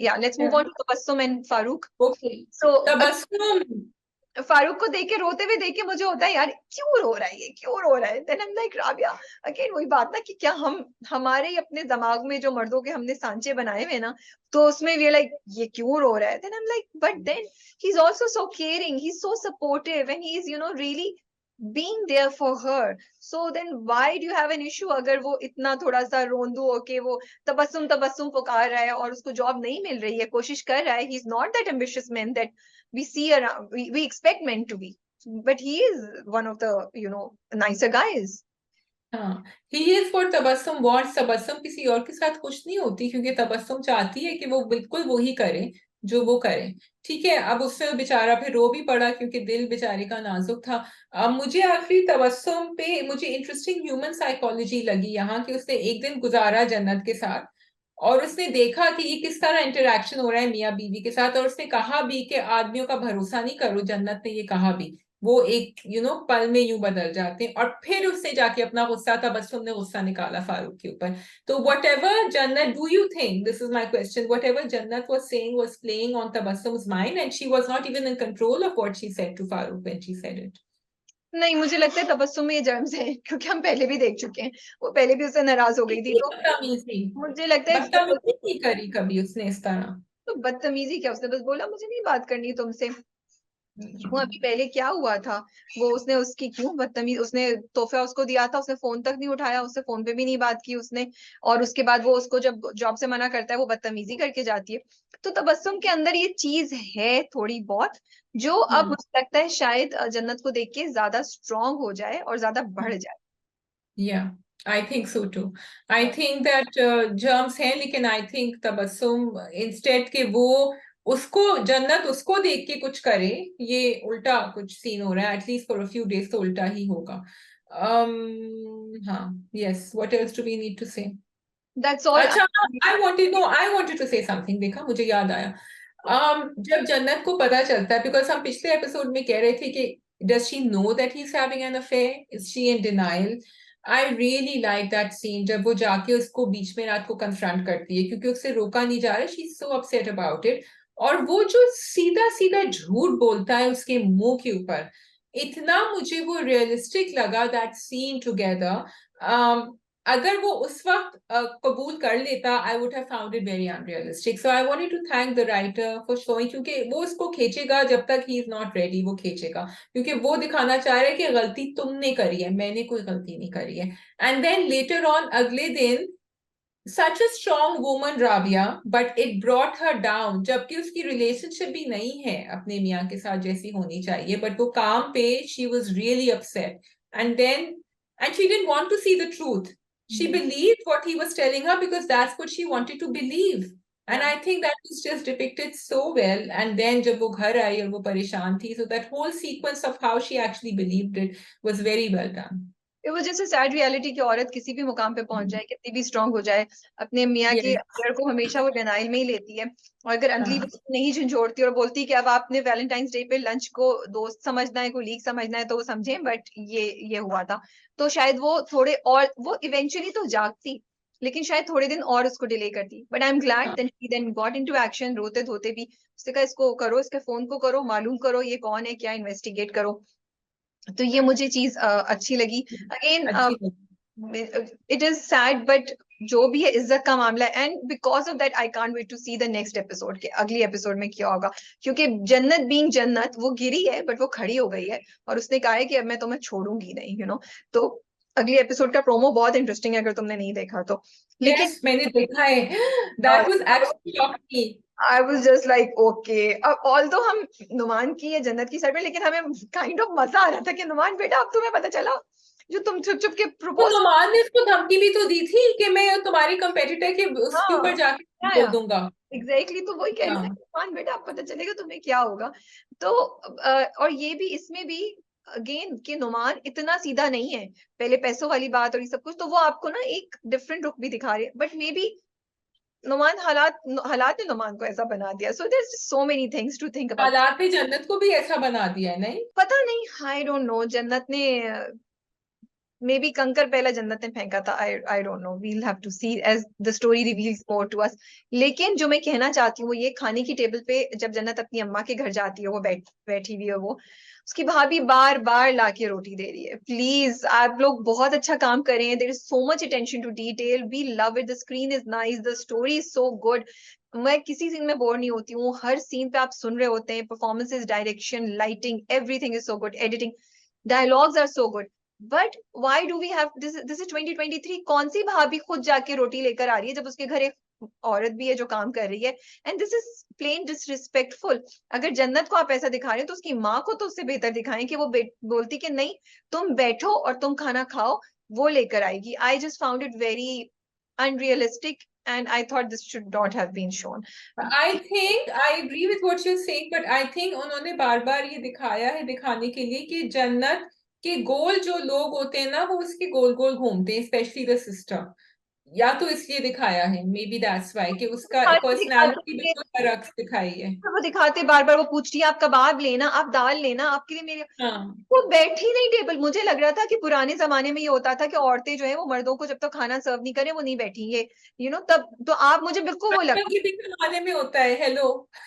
Yeah let's move on to Tabassum and Farooq. Okay. So Tabassum, Farooq को देख के, रोते हुए देख के मुझे होता है यार क्यों रो रहा है ये, क्यों रो रहा है। Then I am like Rabia, again वही बात ना कि क्या हम हमारे ही अपने दिमाग में जो मर्दों के हमने सांचे बनाए हुए ना, तो उसमें वी लाइक ये क्यों रो रहा है। Then I am like but then he is also so caring, he is so supportive and he is really being there for her. So then why do you have an issue अगर वो इतना थोड़ा सा रोंदू होके वो तबस्सुम तबस्सुम पुकार रहा है और उसको जॉब नहीं मिल रही है, कोशिश कर रहा है, he is not that ambitious man that we see around, we expect men to be, but he is one of the nicer guys. हाँ, he is for Tabassum wants, Tabassum किसी और के साथ खुश नहीं होती, क्योंकि तबस्सुम चाहती है कि वो बिल्कुल वो ही करे जो वो करे। ठीक है, अब उससे बेचारा फिर रो भी पड़ा क्योंकि दिल बेचारे का नाजुक था। अब मुझे आखिरी तबस्सुम पे मुझे इंटरेस्टिंग ह्यूमन साइकोलॉजी लगी यहाँ, कि उसने एक दिन गुजारा जन्नत के साथ और उसने देखा कि ये किस तरह इंटरेक्शन हो रहा है मियाँ बीवी के साथ, और उसने कहा भी कि आदमियों का भरोसा नहीं करो, जन्नत ने ये कहा भी, वो एक पल में यूं बदल जाते हैं। और फिर उसने जाके अपना गुस्सा, तबस्सुम ने गुस्सा निकाला फारूक के ऊपर। तो whatever Jannat, do you think, this is my question, whatever Jannat was saying was playing on Tabassum's mind and she was not even in control of what she said to Farooq when she said it? नहीं, मुझे लगता है तबस्सुम में ये germs हैं, क्योंकि हम पहले भी देख चुके हैं, वो पहले भी उससे नाराज हो गई थी, कितनी तो बदतमीजी, मुझे लगता है बदतमीजी नहीं करी कभी उसने इस तरह? तो बदतमीजी क्या, उसने बस बोला मुझे नहीं बात करनी तुमसे। वो अभी पहले क्या हुआ था, वो उसने उसकी क्यों बदतमीज, उसने तोहफा उसको दिया था, उसने फोन तक नहीं उठाया, उससे फोन पे भी नहीं बात की उसने, और उसके बाद वो उसको जब जॉब से मना करता है वो बदतमीजी करके जाती है। तो तबस्सुम के अंदर ये चीज है थोड़ी बहुत, जो अब मुझे लगता है शायद जन्नत को देख के ज्यादा स्ट्रांग हो जाए और ज्यादा बढ़ जाए। Yeah, I think so too. I think that germs हैं, लेकिन आई थिंक तबस्सुम इंस्टेड के वो उसको, जन्नत उसको देख के कुछ करे, ये उल्टा कुछ सीन हो रहा है, at least for a few days तो उल्टा ही होगा। हाँ, yes, what else do we need to say? That's all. अच्छा, I wanted to say something, देखा मुझे याद आया। जब जन्नत को पता चलता है, बिकॉज हम पिछले एपिसोड में कह रहे थे कि does she know that he is having an affair, is she in denial? I really like that scene, जब वो जाके उसको बीच में रात को कन्फ्रंट करती है, क्योंकि उससे रोका नहीं जा रहा, she is so upset about it. और वो जो सीधा सीधा झूठ बोलता है उसके मुंह के ऊपर, इतना मुझे वो रियलिस्टिक लगा दैट सीन टुगेदर। अगर वो उस वक्त कबूल कर लेता, I would have found it very unrealistic. So I wanted to thank the writer for showing, क्योंकि वो उसको खींचेगा जब तक ही इज नॉट रेडी, वो खींचेगा, क्योंकि वो दिखाना चाह रहा है कि गलती तुमने करी है, मैंने कोई गलती नहीं करी है। एंड देन लेटर ऑन, अगले दिन such a strong woman Rabia, but it brought her down. जबकि उसकी रिलेशनशिप भी नहीं है अपने मियाँ के साथ जैसी होनी चाहिए, but वो काम पे she was really upset, and she didn't want to see the truth. She believed what he was telling her because that's what she wanted to believe. And I think that was just depicted so well. And then जब वो घर आई और वो परेशान थी, so that whole sequence of how she actually believed it was very well done. It was just a sad reality कि औरत किसी भी मुकाम पे पहुंच जाए, कितनी भी स्ट्रांग हो जाए, अपने मियाँ के Yes. अफेयर को हमेशा वो डिनाइल में ही लेती है। और अगर अंजलि हाँ. उसको नहीं झंझोड़ती और बोलती कि अब आपने वैलेंटाइंस डे पे लंच को दोस्त समझना है, को लीग समझना है, तो वो समझें, बट ये हुआ था। तो शायद वो थोड़े और वो इवेंचुअली तो जागती, लेकिन शायद थोड़े दिन और उसको डिले करती। But I am glad that he then got into action. रोते धोते भी उसने कहा इसको करो, इसके फोन को करो, मालूम करो ये कौन है, क्या इन्वेस्टिगेट करो। तो ये मुझे चीज अच्छी लगी। अगेन अच्छी इट इज सैड, बट जो भी है इज्जत का मामला है, and because of that I can't wait to see the next episode के अगली एपिसोड में क्या होगा। क्योंकि जन्नत बीइंग जन्नत, वो गिरी है बट वो खड़ी हो गई है, और उसने कहा है कि अब मैं तुम्हें छोड़ूंगी नहीं, तो अगली एपिसोड का प्रोमो बहुत इंटरेस्टिंग है अगर तुमने नहीं देखा तो। लेकिन Yes, मैंने देखा है. That was actually shocked me. I was just like okay. अब ऑल्दो हम नुमान की है जन्नत की साइड में, लेकिन हमें काइंड ऑफ मजा आ रहा था कि नुमान बेटा अब तुम्हें पता चला जो तुम चुप चुप के तो प्रपोज। नुमान ने उसको धमकी भी तो दी थी कि मैं तुम्हारी कंपेटिटर के उसके ऊपर हाँ जाके बोल दूंगा. एग्जैक्टली, तो वही कह रही थी हाँ. नुमान बेटा अब पता चलेगा तुम्हें क्या होगा। तो और ये भी इसमें भी अगेन कि नुमान इतना सीधा नहीं है, पहले पैसों वाली बात और ये सब कुछ, तो वो आपको ना एक डिफरेंट रुख भी दिखा रही है। बट मे बी नुमान हालात ने नुमान को ऐसा बना दिया। So there so many things to think about. हालात ने जन्नत को भी ऐसा बना दिया है, नहीं? पता नहीं, आई डोंट नो। जन्नत ने मे बी कंकर पहला जन्नत ने फेंका था। I don't know, we'll have to see as the story reveals more to us. लेकिन जो मैं कहना चाहती हूँ वो ये, खाने की टेबल पे जब जन्नत अपनी अम्मा के घर जाती है, वो बैठी हुई है, वो उसकी भाभी बार बार लाके रोटी दे रही है। प्लीज आप लोग बहुत अच्छा काम कर रहे हैं, there is so much attention to detail, we love it, the screen is nice, the story is so good. मैं किसी सीन में बोर नहीं होती हूँ, हर सीन पे आप सुन रहे होते हैं। Performances, direction, lighting, everything is so good, editing, dialogues are so good. But why do we have this is 2023। कौन सी भाभी खुद जाके रोटी लेकर आ रही है जब उसके घर एक औरत भी है जो काम कर रही है? And this is plain disrespectful. अगर जन्नत को आप ऐसा दिखा रहे हो तो उसकी माँ को तो उससे बेहतर दिखाएं कि वो बोलती कि नहीं तुम बैठो और तुम खाना खाओ, वो लेकर आएगी। आई just found it very unrealistic and I thought this should not have been shown. I think I agree with what you're saying, but I think उन्होंने बार बार ये दिखाया है दिखाने के लिए कि जन्नत के गोल जो लोग होते हैं ना, वो उसके गोल गोल घूमते हैं, स्पेशली द सिस्टर। या तो इसलिए दिखाया है, मे बी दैट्स वाई, कि उसका पर्सनालिटी बिल्कुल फर्क दिखाई है. वो दिखाते बार बार, वो पूछ रही है आप कबाब लेना, आप दाल लेना, आपके लिए मेरे, हाँ. वो बैठी नहीं टेबल। मुझे लग रहा था कि पुराने जमाने में ये होता था कि औरतें जो है वो मर्दों को जब तक खाना सर्व नहीं करें वो नहीं बैठी, ये तब तो आप, मुझे बिल्कुल वो लगा। ये भी जमाने में होता है. हेलो.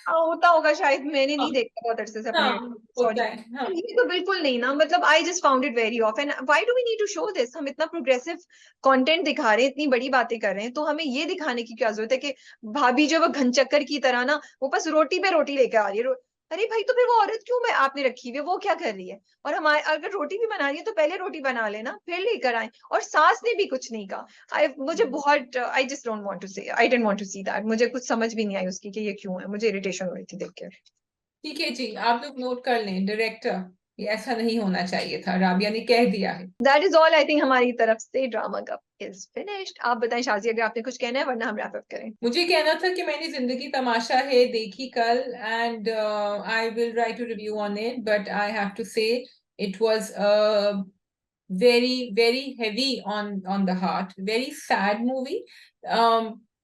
होता होगा शायद, मैंने हाँ. नहीं देखा बहुत अरसे से हाँ, अपने, सॉरी। होता है. हाँ. ये तो बिल्कुल नहीं ना, मतलब I just found it very off. And why do we need to show this? हम इतना प्रोग्रेसिव कंटेंट दिखा रहे हैं, इतनी बड़ी बातें कर रहे हैं, तो हमें ये दिखाने की क्या जरूरत है कि भाभी जो वो घनचक्कर की तरह ना वो बस रोटी पे रोटी लेकर आ रही है। अरे भाई, तो फिर वो औरत क्यों मैं आपने रखी हुई है, वो क्या कर रही है? और हमारे अगर रोटी भी बना रही है तो पहले रोटी बना लेना फिर लेकर आए। और सास ने भी कुछ नहीं कहा। मुझे बहुत, I just don't want to say, I didn't want to see that. मुझे कुछ समझ भी नहीं आई उसकी कि ये क्यों है, मुझे इरिटेशन हो रही थी देख के। ठीक है जी, आप लोग नोट कर लें, डायरेक्टर, ये ऐसा नहीं होना चाहिए था, राबिया ने कह दिया है. That is all I think हमारी तरफ से। Drama cup is finished. आप बताएं शाजी अगर आपने कुछ कहना है, वरना हम रैप अप करें। मुझे कहना था कि मैंने जिंदगी तमाशा है देखी कल, and I will write to review on it, but I have to say it was very heavy on the heart, very sad movie.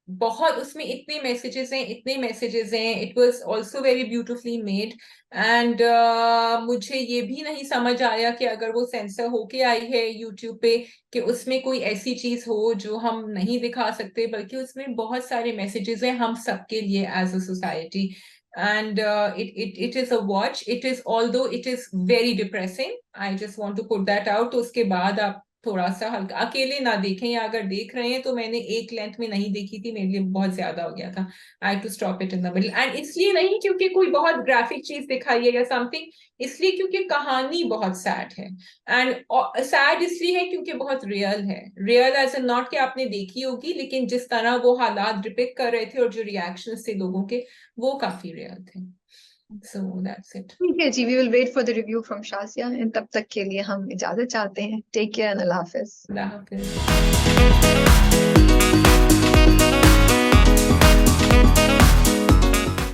बहुत उसमें इतने मैसेजेस हैं. It was also very beautifully made, and मुझे ये भी नहीं समझ आया कि अगर वो सेंसर होके आई है यूट्यूब पे, कि उसमें कोई ऐसी चीज हो जो हम नहीं दिखा सकते, बल्कि उसमें बहुत सारे मैसेजेस हैं हम सबके लिए as a society. And it is a watch. It is, although it is very depressing, I just want to put that out. तो उसके बाद आप थोड़ा सा हल्का, अकेले ना देखें, या अगर देख रहे हैं तो मैंने एक लेंथ में नहीं देखी थी, मेरे लिए बहुत ज्यादा हो गया था, I had to stop it in the middle. And इसलिए नहीं क्योंकि कोई बहुत ग्राफिक चीज दिखाई है या समथिंग, इसलिए क्योंकि कहानी बहुत सैड है। एंड सैड इसलिए है क्योंकि बहुत रियल है, रियल एज ए नॉट कि आपने देखी होगी, लेकिन जिस तरह वो हालात डिपिक्ट कर रहे थे और जो रिएक्शंस थे लोगों के, वो काफी रियल थे। So that's it. ठीक है जी, we will wait for the review from Shazia, and तब तक के लिए हम इजाजत चाहते हैं। टेक केयर एंड अल्लाह हाफिज। अल्लाह हाफिज।